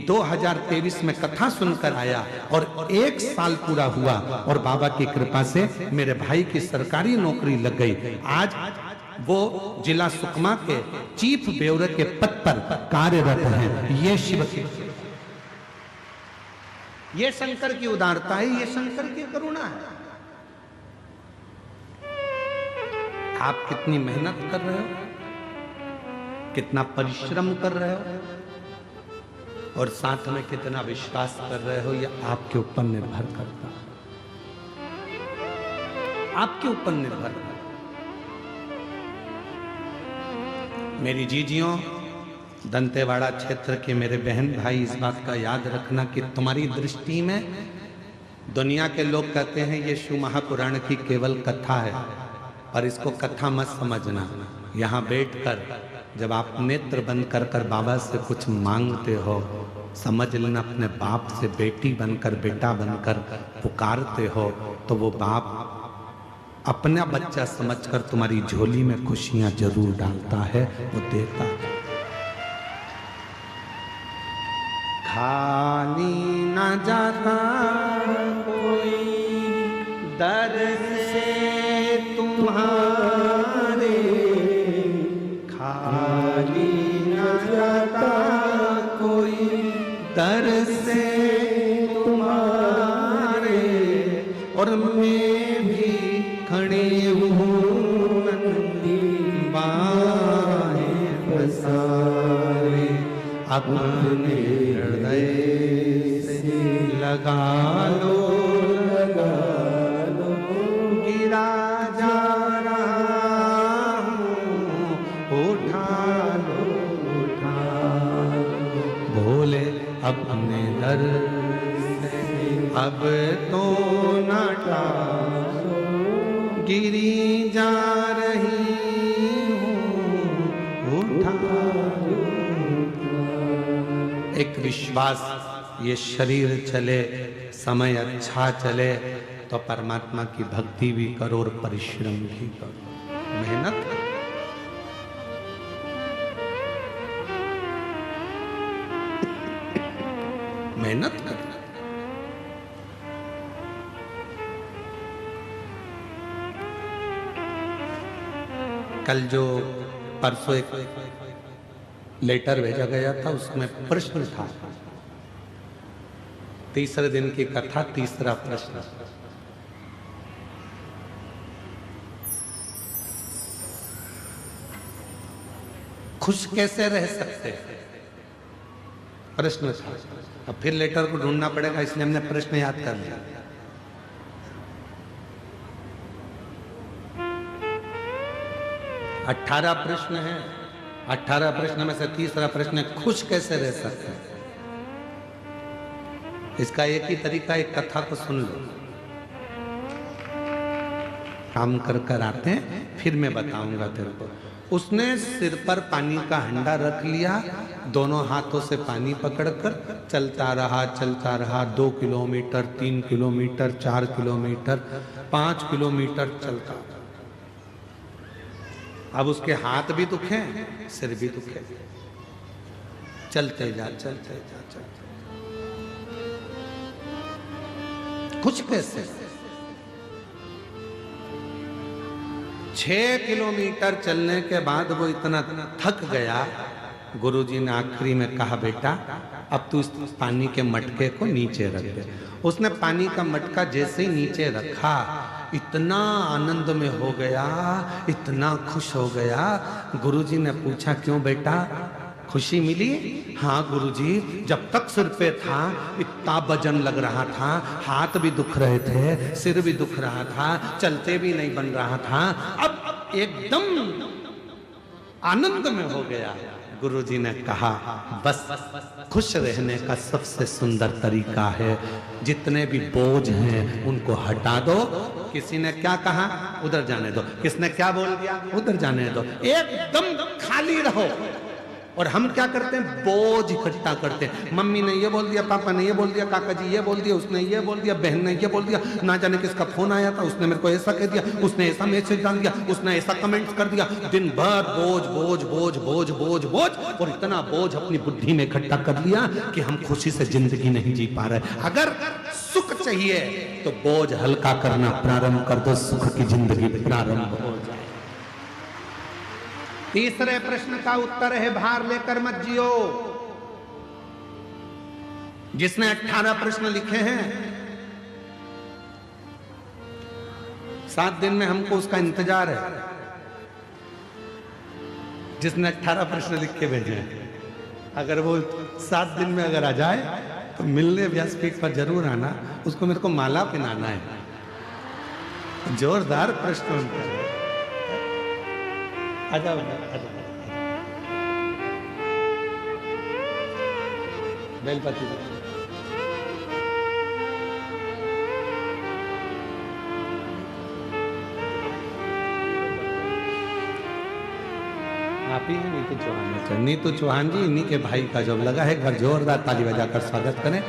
2023 में कथा सुनकर आया और 1 साल पूरा हुआ और बाबा की कृपा से मेरे भाई की सरकारी नौकरी लग गई। आज वो जिला सुकमा के चीफ ब्यूरो के पद पर कार्यरत हैं। ये शिव की, ये शंकर की उदारता है, ये शंकर की करुणा है। आप कितनी मेहनत कर रहे हो, कितना परिश्रम कर रहे हो और साथ में कितना विश्वास कर रहे हो, ये आपके ऊपर निर्भर करता है। आपके ऊपर निर्भर करता है। मेरी जीजियों, दंतेवाड़ा क्षेत्र के मेरे बहन भाई, इस बात का याद रखना कि तुम्हारी दृष्टि में दुनिया के लोग कहते हैं ये शिव महापुराण की केवल कथा है, पर इसको कथा मत समझना। यहाँ बैठकर जब आप नेत्र बंद कर कर बाबा से कुछ मांगते हो, समझ लेना अपने बाप से बेटी बनकर बेटा बनकर पुकारते हो तो वो बाप अपना बच्चा समझकर तुम्हारी झोली में खुशियां जरूर डालता है, वो देता है। खाली न जाता कोई दर से तुम्हारे, खाली न जाता कोई दर से तुम्हारे, और मैं भी खड़े हूँ बाहें पसारे, अपने हृदय से लगा लो गिरा जा रहा हूँ, उठा लो भोले अपने दर से अब तो न टालो, गिरी जा रही हूँ, उठा लो। एक विश्वास, ये शरीर चले, समय अच्छा चले तो परमात्मा की भक्ति भी करो और परिश्रम भी करो, मेहनत करो। मेहनत करो। कल जो परसों एक लेटर भेजा गया था उसमें प्रश्न था, तीसरे दिन की कथा, तीसरा प्रश्न, खुश कैसे रह सकते हैं, प्रश्न था। अब फिर लेटर को ढूंढना पड़ेगा, इसलिए हमने प्रश्न याद कर लिया। अठारह प्रश्न है, 18 प्रश्न में से तीसरा प्रश्न है, खुश कैसे रह सकते हैं। इसका एक ही तरीका, एक कथा को सुन लो। काम कर कर आते हैं, फिर मैं बताऊंगा तेरे को। उसने सिर पर पानी का हंडा रख लिया, दोनों हाथों से पानी पकड़कर चलता रहा 2 किलोमीटर, 3 किलोमीटर, 4 किलोमीटर, 5 किलोमीटर चलता। अब उसके हाथ भी दुखे, सिर भी दुखे, चलते जा। कुछ कैसे 6 किलोमीटर चलने के बाद वो इतना थक गया, गुरुजी ने आखिरी में कहा, बेटा अब तू इस पानी के मटके को नीचे रख दे। उसने पानी का मटका जैसे ही नीचे रखा, इतना आनंद में हो गया, इतना खुश हो गया। गुरुजी ने पूछा, क्यों बेटा, खुशी मिली? हाँ गुरुजी, जब तक सिर पे था इतना वजन लग रहा था, हाथ भी दुख रहे थे, सिर भी दुख रहा था, चलते भी नहीं बन रहा था, अब एकदम आनंद में हो गया। गुरुजी ने कहा, बस खुश रहने का सबसे सुंदर तरीका है, जितने भी बोझ हैं उनको हटा दो। किसी ने क्या कहा, उधर जाने दो। किसने क्या बोल दिया, उधर जाने दो। एकदम खाली रहो। और हम क्या करते हैं, बोझ इकट्ठा करते हैं। मम्मी ने ये बोल दिया, पापा ने ये बोल दिया, काका जी ये बोल दिया, उसने ये बोल दिया, बहन ने ये बोल दिया, ना जाने किसका फोन आया था, उसने मेरे को ऐसा कह दिया, उसने ऐसा मैसेज डाल दिया, उसने ऐसा कमेंट कर दिया। दिन भर बोझ बोझ बोझ बोझ बोझ बोझ, और इतना बोझ अपनी बुद्धि में इकट्ठा कर लिया कि हम खुशी से जिंदगी नहीं जी पा रहे। अगर सुख चाहिए तो बोझ हल्का करना प्रारंभ कर दो, सुख की जिंदगी प्रारंभ हो जाए। तीसरे प्रश्न का उत्तर है, भार लेकर मत जियो। जिसने 18 प्रश्न लिखे हैं, 7 दिन में हमको उसका इंतजार है। जिसने 18 प्रश्न लिख के भेजे हैं, अगर वो 7 दिन में अगर आ जाए तो मिलने व्यासपीठ पर जरूर आना, उसको मेरे को माला पहनाना है। जोरदार प्रश्न उनका है। आजा बेलपति। आप ही हैं नीतू चौहान? अच्छा, नीतू चौहान जी, इन्हीं के भाई का जॉब लगा है। एक बार जोरदार ताली बजाकर स्वागत करें।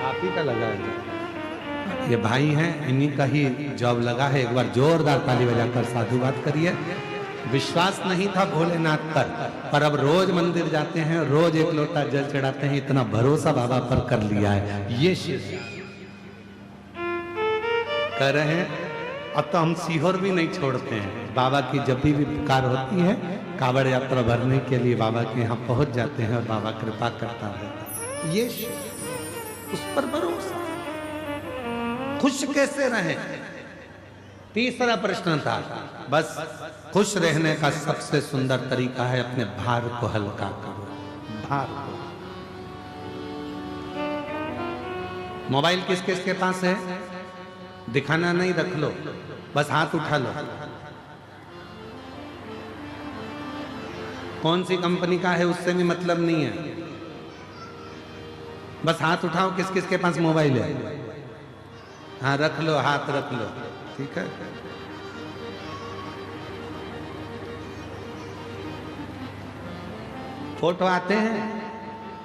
आप ही का लगा है, ये भाई हैं, इन्हीं का ही जॉब लगा है। एक बार जोरदार ताली बजाकर साधुवाद करिए। विश्वास नहीं था भोलेनाथ पर अब रोज मंदिर जाते हैं, रोज एक लोटा जल चढ़ाते हैं। इतना भरोसा बाबा पर कर लिया है। ये शिष्य कह रहे हैं अब तो हम सीहोर भी नहीं छोड़ते हैं। बाबा की जब भी पुकार होती है, कावड़ यात्रा भरने के लिए बाबा के यहाँ पहुंच जाते हैं और बाबा कृपा करता है। ये उस पर भरोसा। खुश कैसे रहें? तीसरा प्रश्न था। बस खुश रहने का सबसे सुंदर तरीका है अपने भार को हल्का करो। भार को। मोबाइल किस किस के पास है? दिखाना नहीं, रख लो, बस हाथ उठा लो। कौन सी कंपनी का है उससे भी मतलब नहीं है, बस हाथ उठाओ। किस किस के पास मोबाइल है? हाँ, रख लो, हाथ रख लो, ठीक है। फोटो आते हैं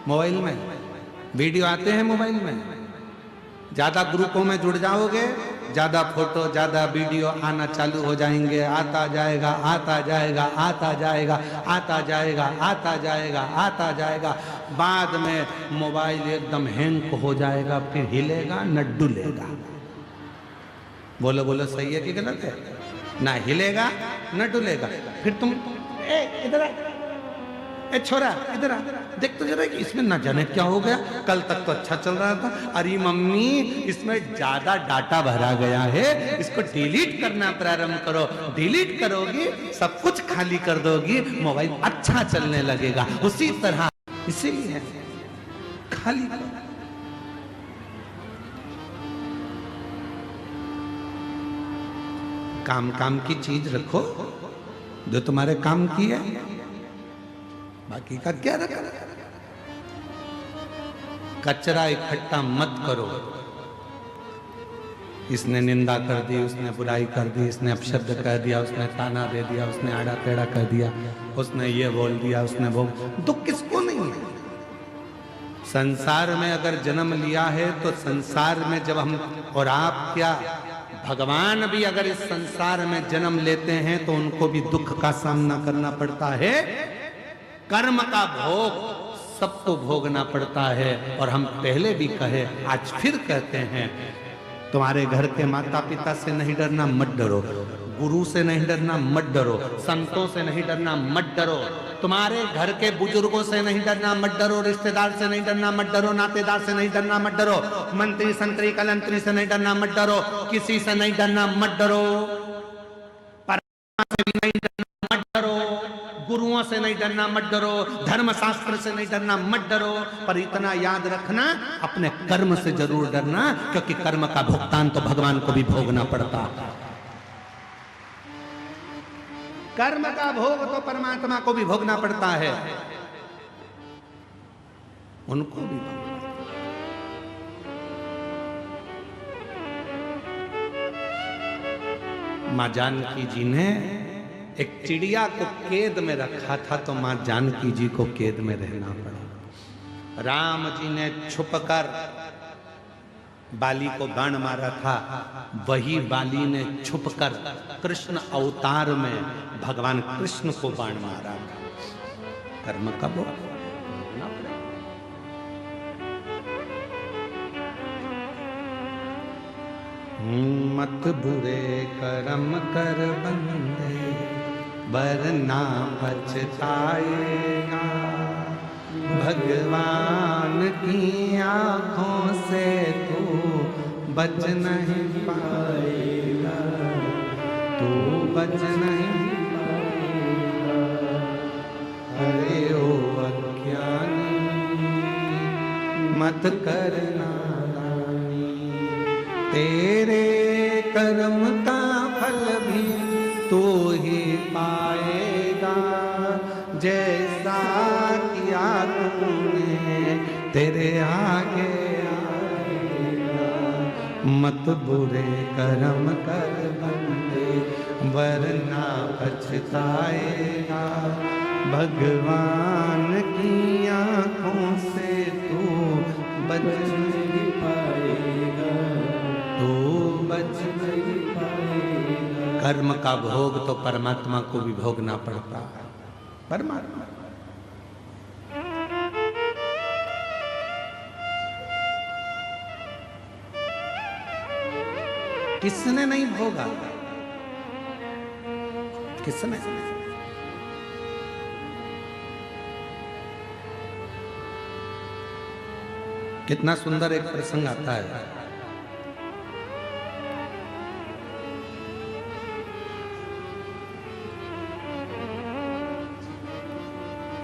मोबाइल में, वीडियो आते हैं मोबाइल में। ज्यादा ग्रुपों में जुड़ जाओगे, ज्यादा फोटो ज्यादा वीडियो आना चालू हो जाएंगे। आता जाएगा, आता जाएगा, आता जाएगा, आता जाएगा, आता जाएगा, आता जाएगा। बाद में मोबाइल एकदम हैंग हो जाएगा, फिर हिलेगा न डुलेगा। बोलो बोलो, सही है कि गलत है? ना हिलेगा न डुलेगा। फिर तुम इधर आ, ए छोरा इधर आ, देख तो जरा इसमें ना जाने क्या हो गया। कल तक तो अच्छा चल रहा था। अरे मम्मी, इसमें ज्यादा डाटा भरा गया है, इसको डिलीट करना प्रारंभ करो। डिलीट करोगी सब कुछ खाली कर दोगी, मोबाइल अच्छा चलने लगेगा। उसी तरह इसीलिए खाली करो। काम काम की चीज रखो जो तुम्हारे काम की है, बाकी का क्या रखा। कचरा इकट्ठा मत करो। इसने निंदा कर दी, उसने बुराई कर दी, इसने अपशब्द कह दिया, उसने ताना दे दिया, उसने आड़ा टेढ़ा कह दिया, उसने ये बोल दिया, उसने वो। दुख किसको नहीं है? संसार में अगर जन्म लिया है तो संसार में जब हम और आप क्या, भगवान भी अगर इस संसार में जन्म लेते हैं तो उनको भी दुख का सामना करना पड़ता है। कर्म का भोग सबको भोगना पड़ता है। और हम पहले भी कहे, आज फिर कहते हैं, तुम्हारे घर के माता पिता से नहीं डरना, मत डरो। गुरु से नहीं डरना, मत डरो। संतों से नहीं डरना, मत डरो। तुम्हारे घर के बुजुर्गों से नहीं डरना, मत डरो। रिश्तेदार से नहीं डरना, मत डरो। नातेदार से नहीं डरना, मत डरो। मंत्री संतरी कलंतरी से नहीं डरना, मत डरो। किसी से नहीं डरना, मत डरो। परमात्मा से भी नहीं डरना, मत डरो। गुरुओं से नहीं डरना, मत डरो। धर्म शास्त्र से नहीं डरना, मत डरो। पर इतना याद रखना, अपने कर्म से जरूर डरना, क्योंकि कर्म का भुगतान तो भगवान को भी भोगना पड़ता है। कर्म का भोग तो परमात्मा को भी भोगना पड़ता है, उनको भी भोगना। मां जानकी जी ने एक चिड़िया को कैद में रखा था, तो मां जानकी जी को कैद में रहना पड़ा। राम जी ने छुपकर बाली को बाण मारा था, वही बाली ने छुपकर कृष्ण अवतार में भगवान कृष्ण को बाण मारा था। कर्म का भोग मत बुरे कर्म कर बंदे, वरना पछताएगा। भगवान की आंखों से तू बच नहीं पाएगा, तू बच नहीं पाएगा। अरे ओ अज्ञानी, मत करना नादानी, तेरे कर्म का फल भी तू ही पाएगा। जैसा किया मत बुरे कर्म कर बंदे, वरना पछताएगा। भगवान की आंखों से तू बच नहीं पाएगा, तू बच नहीं पाएगा। कर्म का भोग तो परमात्मा को भी भोगना पड़ता है। परमात्मा किसने नहीं भोगा? किसने? कितना सुंदर एक प्रसंग आता है।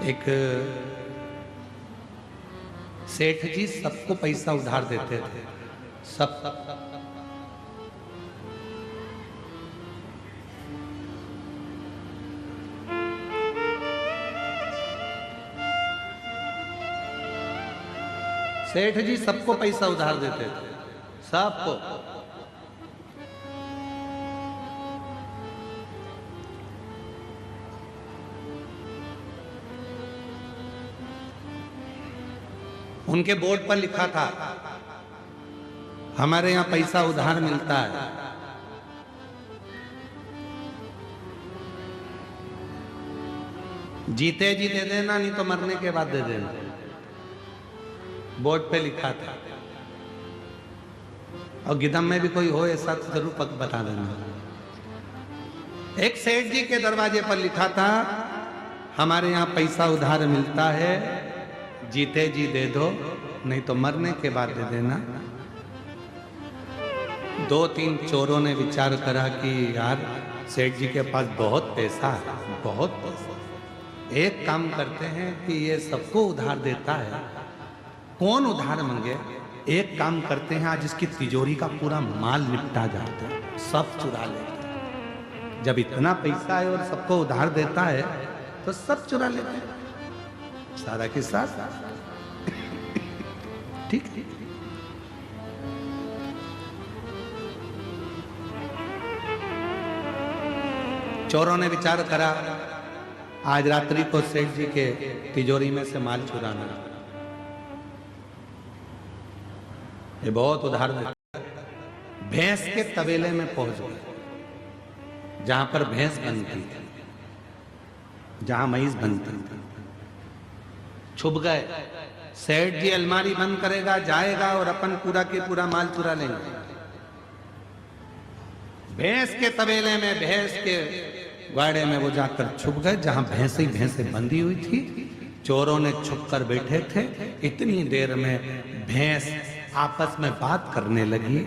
एक सेठ जी सबको पैसा उधार देते थे, सब सेठ जी सबको पैसा उधार देते थे, सबको। उनके बोर्ड पर लिखा था, हमारे यहां पैसा उधार मिलता है। जीते जी दे देना, नहीं तो मरने के बाद दे देना। बोर्ड पे लिखा था। और गिदम में भी कोई हो ऐसा तो जरूर पक बता देना। एक सेठ जी के दरवाजे पर लिखा था, हमारे यहाँ पैसा उधार मिलता है, जीते जी दे दो, नहीं तो मरने के बाद दे देना। 2-3 चोरों ने विचार करा कि यार सेठ जी के पास बहुत पैसा है, बहुत पैसा। एक काम करते हैं कि ये सबको उधार देता है, कौन उधार मांगे? एक काम करते हैं, आज इसकी तिजोरी का पूरा माल निपटा जाता है, सब चुरा लेते हैं। जब इतना पैसा है और सबको उधार देता है तो सब चुरा लेते हैं, सारा के साथ। ठीक है। चोरों ने विचार करा, आज रात्रि को सेठ जी के तिजोरी में से माल चुराना। ये बहुत उधार देता। भैंस के तबेले में पहुंच गए, जहां पर भैंस बनती थी, जहां मईस बनती थी। छुप गए। सेठ जी अलमारी बंद करेगा, जाएगा और अपन पूरा के पूरा माल चुरा लेंगे। भैंस के तबेले में, भैंस के गाड़े में वो जाकर छुप गए, जहां भैंसे भैंसे बंधी हुई थी। चोरों ने छुप कर बैठे थे। इतनी देर में भैंस आपस में बात करने लगी।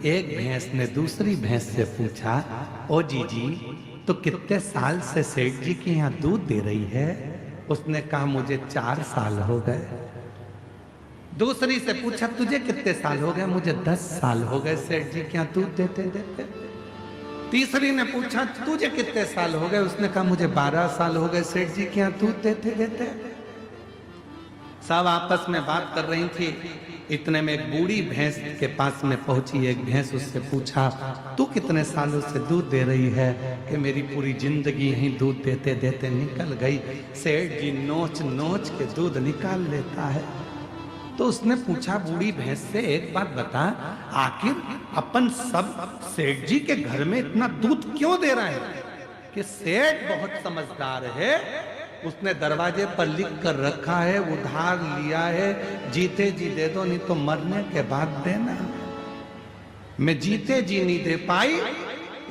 एक भैंस ने दूसरी भैंस से पूछा, ओ जीजी, तो कितने साल से सेठ जी के यहाँ दूध दे रही है? उसने कहा, मुझे 4 साल हो गए। दूसरी से पूछा, तुझे कितने साल हो गए? मुझे 10 साल हो गए सेठ जी के यहाँ दूध देते देते। तीसरी ने पूछा, तुझे कितने साल हो गए? उसने कहा, मुझे 12 साल हो गए सेठ जी के यहाँ दूध देते देते। सब आपस में बात कर रही थी। इतने में एक बूढ़ी भैंस के पास में पहुंची। एक भैंस उससे पूछा, तू कितने सालों से दूध दे रही है? कि मेरी पूरी जिंदगी यही दूध देते देते निकल गई। सेठ जी नोच नोच के दूध निकाल लेता है। तो उसने पूछा बूढ़ी भैंस से, एक बात बता, आखिर अपन सब सेठ जी के घर में इतना दूध क्यों दे रहे हैं? कि सेठ बहुत समझदार है, उसने दरवाजे पर लिख कर रखा है, उधार लिया है, जीते जी दे दो, नहीं तो मरने के बाद देना। मैं जीते जी नहीं दे पाई,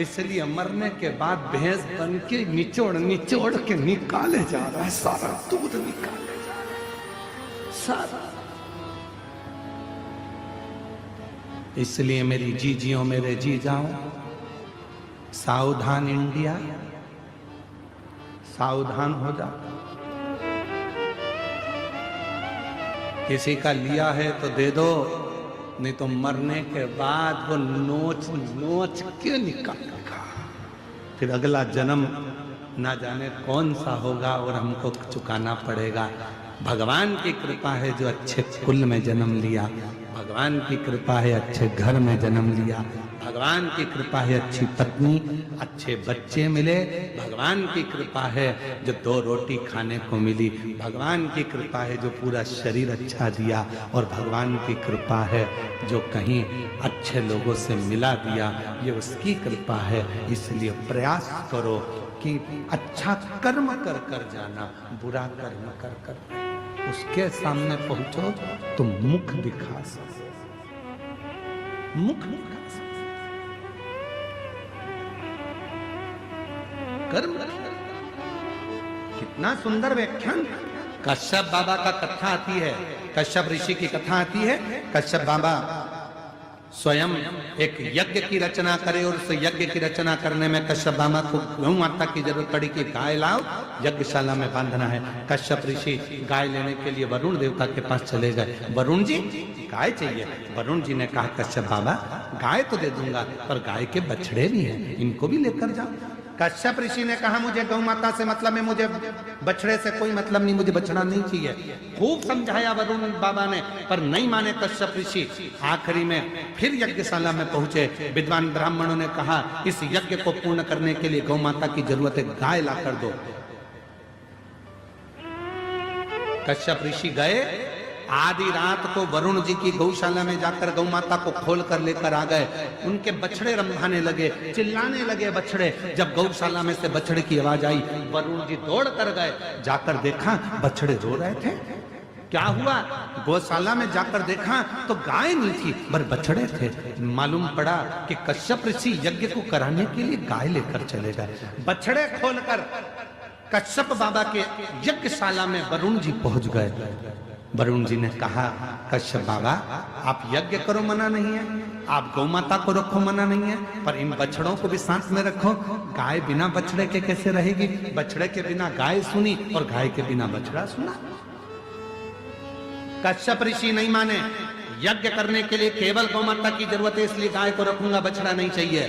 इसलिए मरने के बाद भैंस बन के निचोड़ निचोड़ के निकाले जा रहा है, सारा दूध निकाले जा रहा है, सारा। इसलिए मेरी जीजियों, मेरे जी जाओ, सावधान इंडिया, सावधान हो जा। किसी का लिया है तो दे दो, नहीं तो मरने के बाद वो नोच नोच के निकालेगा। फिर अगला जन्म ना जाने कौन सा होगा और हमको चुकाना पड़ेगा। भगवान की कृपा है जो अच्छे कुल में जन्म लिया, भगवान की कृपा है अच्छे घर में जन्म लिया, भगवान की कृपा है अच्छी पत्नी, अच्छे बच्चे मिले, भगवान की कृपा है जो 2 रोटी खाने को मिली, भगवान की कृपा है जो पूरा शरीर अच्छा दिया, और भगवान की कृपा है जो कहीं अच्छे लोगों से मिला दिया, ये उसकी कृपा है। इसलिए प्रयास करो कि अच्छा कर्म कर कर जाना, बुरा कर्म कर कर उसके सामने पहुंचो तो मुख दिखा सकते, मुख दिखा सकते, कर्म। कितना सुंदर व्याख्यान। कश्यप बाबा का कथा आती है, कश्यप ऋषि की कथा आती है। कश्यप बाबा स्वयं एक यज्ञ की रचना करे, और उस यज्ञ की रचना करने में कश्यप बाबा को गौ माता की जरूरत पड़ी कि गाय लाओ, यज्ञशाला में बांधना है। कश्यप ऋषि गाय लेने के लिए वरुण देवता के पास चले गए। वरुण जी गाय चाहिए। वरुण जी ने कहा कश्यप बाबा गाय तो दे दूंगा, पर गाय के बछड़े भी हैं, इनको भी लेकर जाओ। कश्यप ऋषि ने कहा मुझे गौ माता से मतलब है, मुझे बछड़े से कोई मतलब नहीं, मुझे बछड़ा नहीं चाहिए। खूब समझाया वरुण बाबा ने, पर नहीं माने कश्यप ऋषि। आखिरी में फिर यज्ञशाला में पहुंचे। विद्वान ब्राह्मणों ने कहा इस यज्ञ को पूर्ण करने के लिए गौ माता की जरूरत है, गाय ला कर दो। कश्यप ऋषि गए, आधी रात को वरुण जी की गौशाला में जाकर गौ माता को खोल कर लेकर आ गए। उनके बछड़े रंभाने लगे, चिल्लाने लगे बछड़े। जब गौशाला में से बछड़े की आवाज आई, वरुण जी दौड़ कर गए, जाकर देखा बछड़े रो रहे थे। क्या हुआ? गौशाला में जाकर देखा तो गाय नहीं थी, पर बछड़े थे। मालूम पड़ा कि कश्यप ऋषि यज्ञ को कराने के लिए गाय लेकर चले गए। बछड़े खोलकर कश्यप बाबा के यज्ञशाला में वरुण जी पहुंच गए। वरुण जी ने कहा कश्यप बाबा आप यज्ञ करो, मना नहीं है, आप गौ माता को रखो, मना नहीं है, पर इन बछड़ों को भी साथ में रखो। गाय बिना बछड़े के कैसे रहेगी? बछड़े के बिना गाय सुनी और गाय के बिना बछड़ा सुना। कश्यप ऋषि नहीं माने। यज्ञ करने के लिए केवल गौ माता की जरूरत है, इसलिए गाय को रखूंगा, बछड़ा नहीं चाहिए।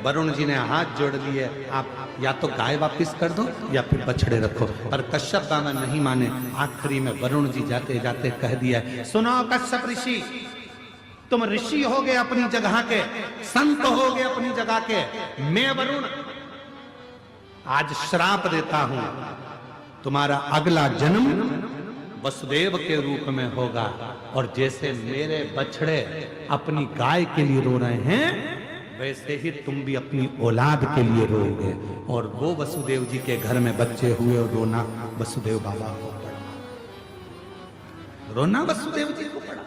वरुण जी ने हाथ जोड़ लिए, आप या तो गाय वापस कर दो या फिर बछड़े रखो। पर कश्यप बाबा नहीं माने। आखिरी में वरुण जी जाते जाते कह दिया, सुनो कश्यप ऋषि, तुम ऋषि हो गए अपनी जगह के, संत हो गए अपनी जगह के, मैं वरुण आज श्राप देता हूं, तुम्हारा अगला जन्म वसुदेव के रूप में होगा, और जैसे मेरे बछड़े अपनी गाय के लिए रो रहे हैं, वैसे ही तुम भी अपनी औलाद के लिए रोओगे। और वो वसुदेव जी के घर में बच्चे हुए और रोना वसुदेव बाबा को पड़ा, रोना वसुदेव जी को पड़ा।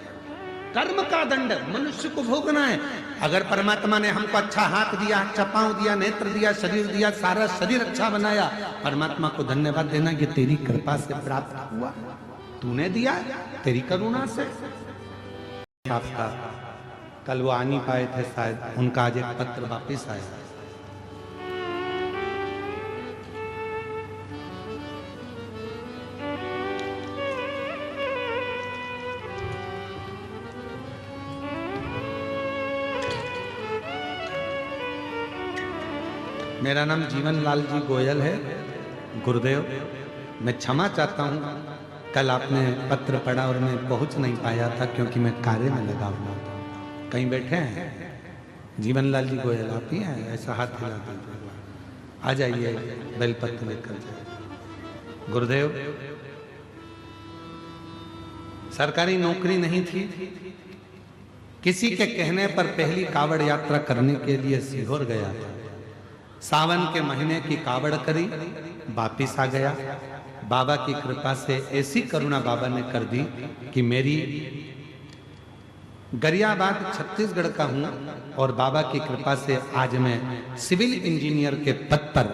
कर्म का दंड मनुष्य को भोगना है। अगर परमात्मा ने हमको अच्छा हाथ दिया, अच्छा पांव दिया, नेत्र दिया, शरीर दिया, सारा शरीर अच्छा बनाया, परमात्मा को धन्यवाद देना, ये तेरी कृपा से प्राप्त हुआ, तूने दिया, तेरी करुणा से। आपका कल वो आ नहीं पाए थे शायद, उनका आज एक पत्र वापिस आया। मेरा नाम जीवन लाल जी गोयल है। गुरुदेव, मैं क्षमा चाहता हूँ, कल आपने पत्र पढ़ा और मैं पहुंच नहीं पाया था क्योंकि मैं कार्य में लगा हुआ था। कहीं बैठे हैं? जीवनलाल जी गोयल आप ही हैं? ऐसा हाथ हिला दीजिए, आ जाइए, बेलपत्र लेकर जाइए। गुरुदेव, सरकारी नौकरी नहीं थी, किसी के कहने पर पहली कावड़ यात्रा करने के लिए सीहोर गया था। सावन के महीने की कावड़ करी, वापिस आ गया। बाबा की कृपा से ऐसी करुणा बाबा ने कर दी कि मेरी गरियाबाद छत्तीसगढ़ का हूं, और बाबा की कृपा से आज मैं सिविल इंजीनियर के पद पर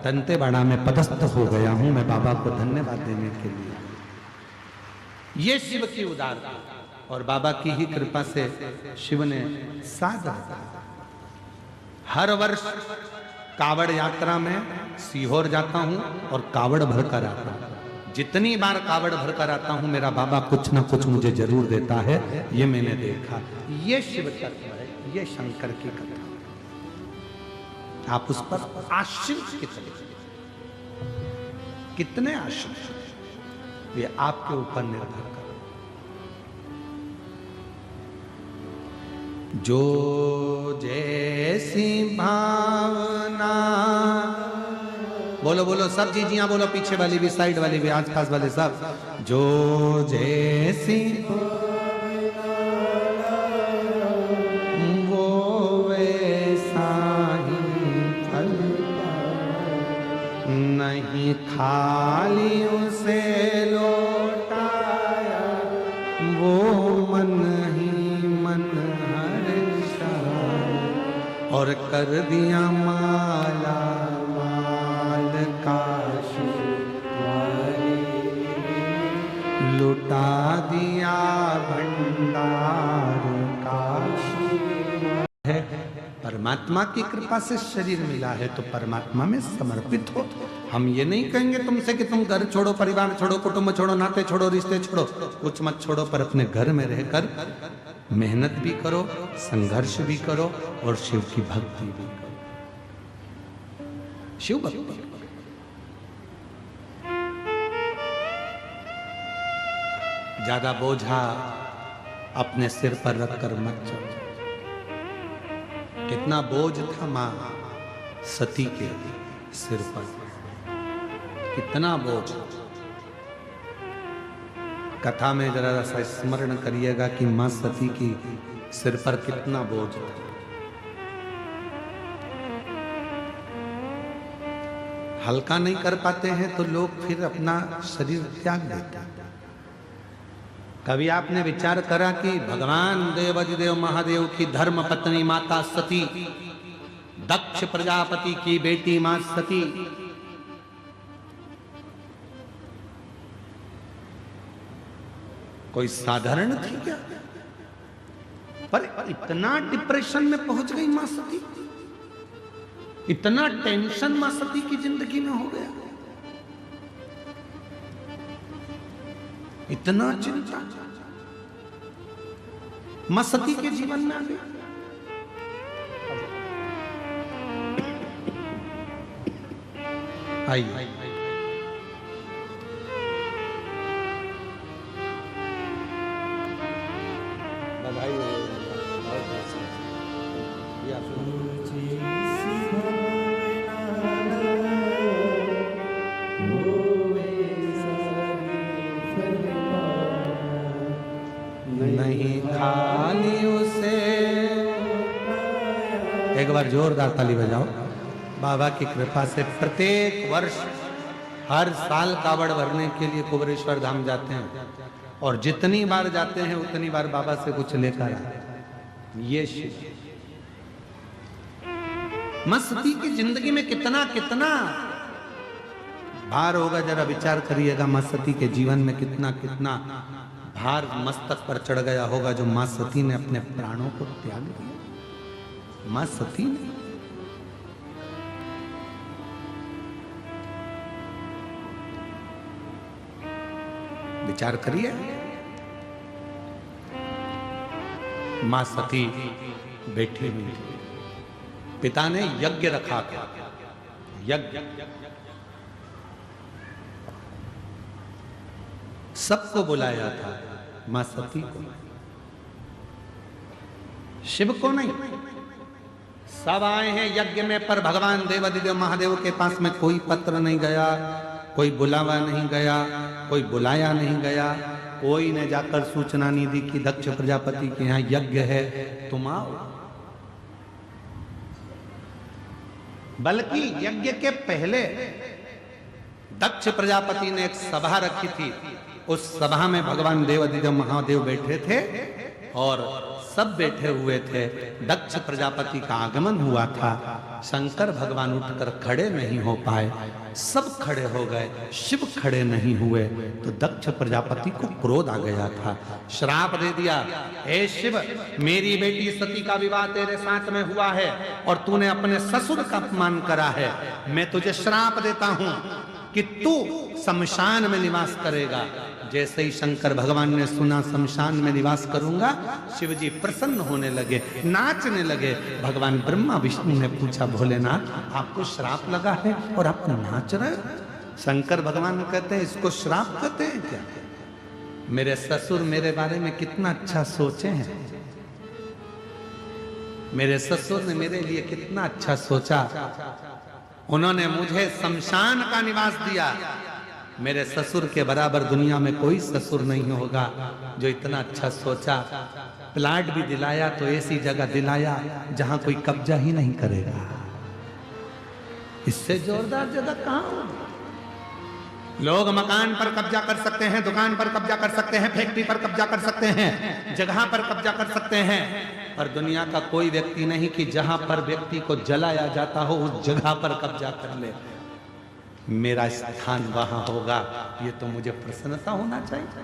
दंतेवाड़ा में पदस्थ हो गया हूं। मैं बाबा को धन्यवाद देने के लिए, ये शिव की उदारता और बाबा की ही कृपा से शिव ने साथ दिया। हर वर्ष कावड़ यात्रा में सीहोर जाता हूं और कावड़ भरकर आता हूं। जितनी बार कावड़ भरकर आता हूं, मेरा बाबा कुछ ना कुछ मुझे जरूर देता है, ये मैंने देखा। ये शिव तत्व है, ये शंकर की कथा। आप उस पर आश्रित कितने आश्रित, ये आपके ऊपर निर्भर कर। जो जैसी भावना, बोलो बोलो सब जीजियां बोलो, पीछे वाली भी, साइड वाली भी, आस पास वाले सब। जो जैसी वो वैसा ही फल, नहीं खाली उसे लौटाया वो मन ही मन हर्षा, और कर दिया माला माल काशी द्वारे, लुटा दिया भंडार काशी है। परमात्मा की कृपा से शरीर मिला है तो परमात्मा में समर्पित हो। हम ये नहीं कहेंगे तुमसे कि तुम घर छोड़ो, परिवार छोड़ो, कुटुंब छोड़ो, नाते छोड़ो, रिश्ते छोड़ो, कुछ मत छोड़ो, पर अपने घर में रहकर मेहनत भी करो, संघर्ष भी करो और शिव की भक्ति भी करो। शिव भक्ति ज्यादा बोझा अपने सिर पर रखकर मत चलो। कितना बोझ था मां सती के सिर पर, कितना बोझ। कथा में जरा सा स्मरण करिएगा कि मां सती की सिर पर कितना बोझ था। हल्का नहीं कर पाते हैं तो लोग फिर अपना शरीर त्याग देते हैं। कभी आपने विचार करा कि भगवान देवाधिदेव महादेव की धर्म पत्नी माता सती, दक्ष प्रजापति की बेटी मां सती, कोई साधारण थी क्या? पर इतना डिप्रेशन में पहुंच गई मां सती, इतना टेंशन मां सती की जिंदगी में हो गया, इतना चिंता मां सती के जीवन में आ गई। आइए बधाई हो। नहीं खाली उसे, एक बार जोरदार ताली बजाओ। बाबा की कृपा से प्रत्येक वर्ष हर साल कावड़ भरने के लिए कुबेरेश्वर धाम जाते हैं, और जितनी बार जाते हैं उतनी बार बाबा से कुछ लेकर आते हैं। ये शिव मां सती की जिंदगी में कितना कितना भार होगा, जरा विचार करिएगा। मां सती के जीवन में कितना कितना भार मस्तक पर चढ़ गया होगा, जो मां सती ने अपने प्राणों को त्याग दिया। मां सती ने विचार करिए। मां सती बैठी हुई थी, पिता ने यज्ञ रखा था, यज्ञ सबको बुलाया था, मां सती को, शिव को नहीं। सब आए हैं यज्ञ में, पर भगवान देवाधिदेव महादेव के पास में कोई पत्र नहीं गया, कोई बुलावा नहीं गया, कोई बुलाया नहीं गया, कोई ने जाकर सूचना नहीं दी कि दक्ष प्रजापति के यहाँ यज्ञ है, तुम आओ। बल्कि यज्ञ के पहले दक्ष प्रजापति ने एक सभा रखी थी। उस सभा में भगवान देवाधिदेव महादेव बैठे थे और सब बैठे हुए थे। दक्ष प्रजापति का आगमन हुआ था। शंकर भगवान उठकर खड़े नहीं हो पाए, सब खड़े हो गए, शिव खड़े नहीं हुए। तो दक्ष प्रजापति को क्रोध आ गया था, श्राप दे दिया, हे शिव, मेरी बेटी सती का विवाह तेरे साथ में हुआ है और तूने अपने ससुर का अपमान करा है। मैं तुझे श्राप देता हूं कि तू शमशान में निवास करेगा। जैसे ही शंकर भगवान ने सुना शमशान में निवास करूंगा, शिव जी प्रसन्न होने लगे, नाचने लगे। भगवान ब्रह्मा विष्णु ने पूछा, भोलेनाथ आपको श्राप लगा है और आप नाच रहे? शंकर भगवान कहते हैं, इसको श्राप कहते हैं क्या? मेरे ससुर मेरे बारे में कितना अच्छा सोचे हैं, मेरे ससुर ने मेरे लिए कितना अच्छा सोचा, उन्होंने मुझे शमशान का निवास दिया। मेरे ससुर के बराबर दुनिया में कोई ससुर नहीं होगा जो इतना अच्छा सोचा। प्लाट भी दिलाया तो ऐसी जगह दिलाया जहां कोई कब्जा ही नहीं करेगा। इससे जोरदार जगह कहां होगी? लोग मकान पर कब्जा कर सकते हैं, दुकान पर कब्जा कर सकते हैं, फैक्ट्री पर कब्जा कर सकते हैं, जगह पर कब्जा कर सकते हैं, और दुनिया का कोई व्यक्ति नहीं कि जहां पर व्यक्ति को जलाया जाता हो उस जगह पर कब्जा कर ले। मेरा स्थान वहां होगा, ये तो मुझे प्रसन्नता होना चाहिए।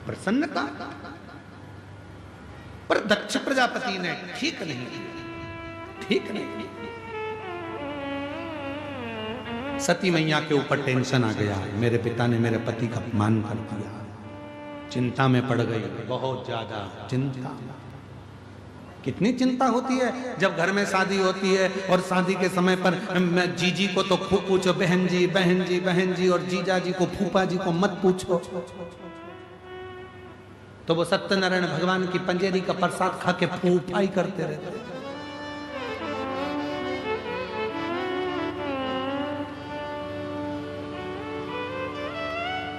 प्रसन्नता। पर दक्ष प्रजापति ने ठीक नहीं किया, ठीक नहीं। सती मैया के ऊपर टेंशन आ गया, मेरे पिता ने मेरे पति का अपमान कर दिया, चिंता में पड़ गई, बहुत ज्यादा चिंता। कितनी चिंता होती है जब घर में शादी होती है और शादी के समय पर जीजी को तो खूब पूछो, बहन जी बहन जी बहन जी, और जीजा जी को फूफा जी को मत पूछो। तो वो सत्यनारायण भगवान की पंजेरी का प्रसाद खा के फूफाई करते रहते।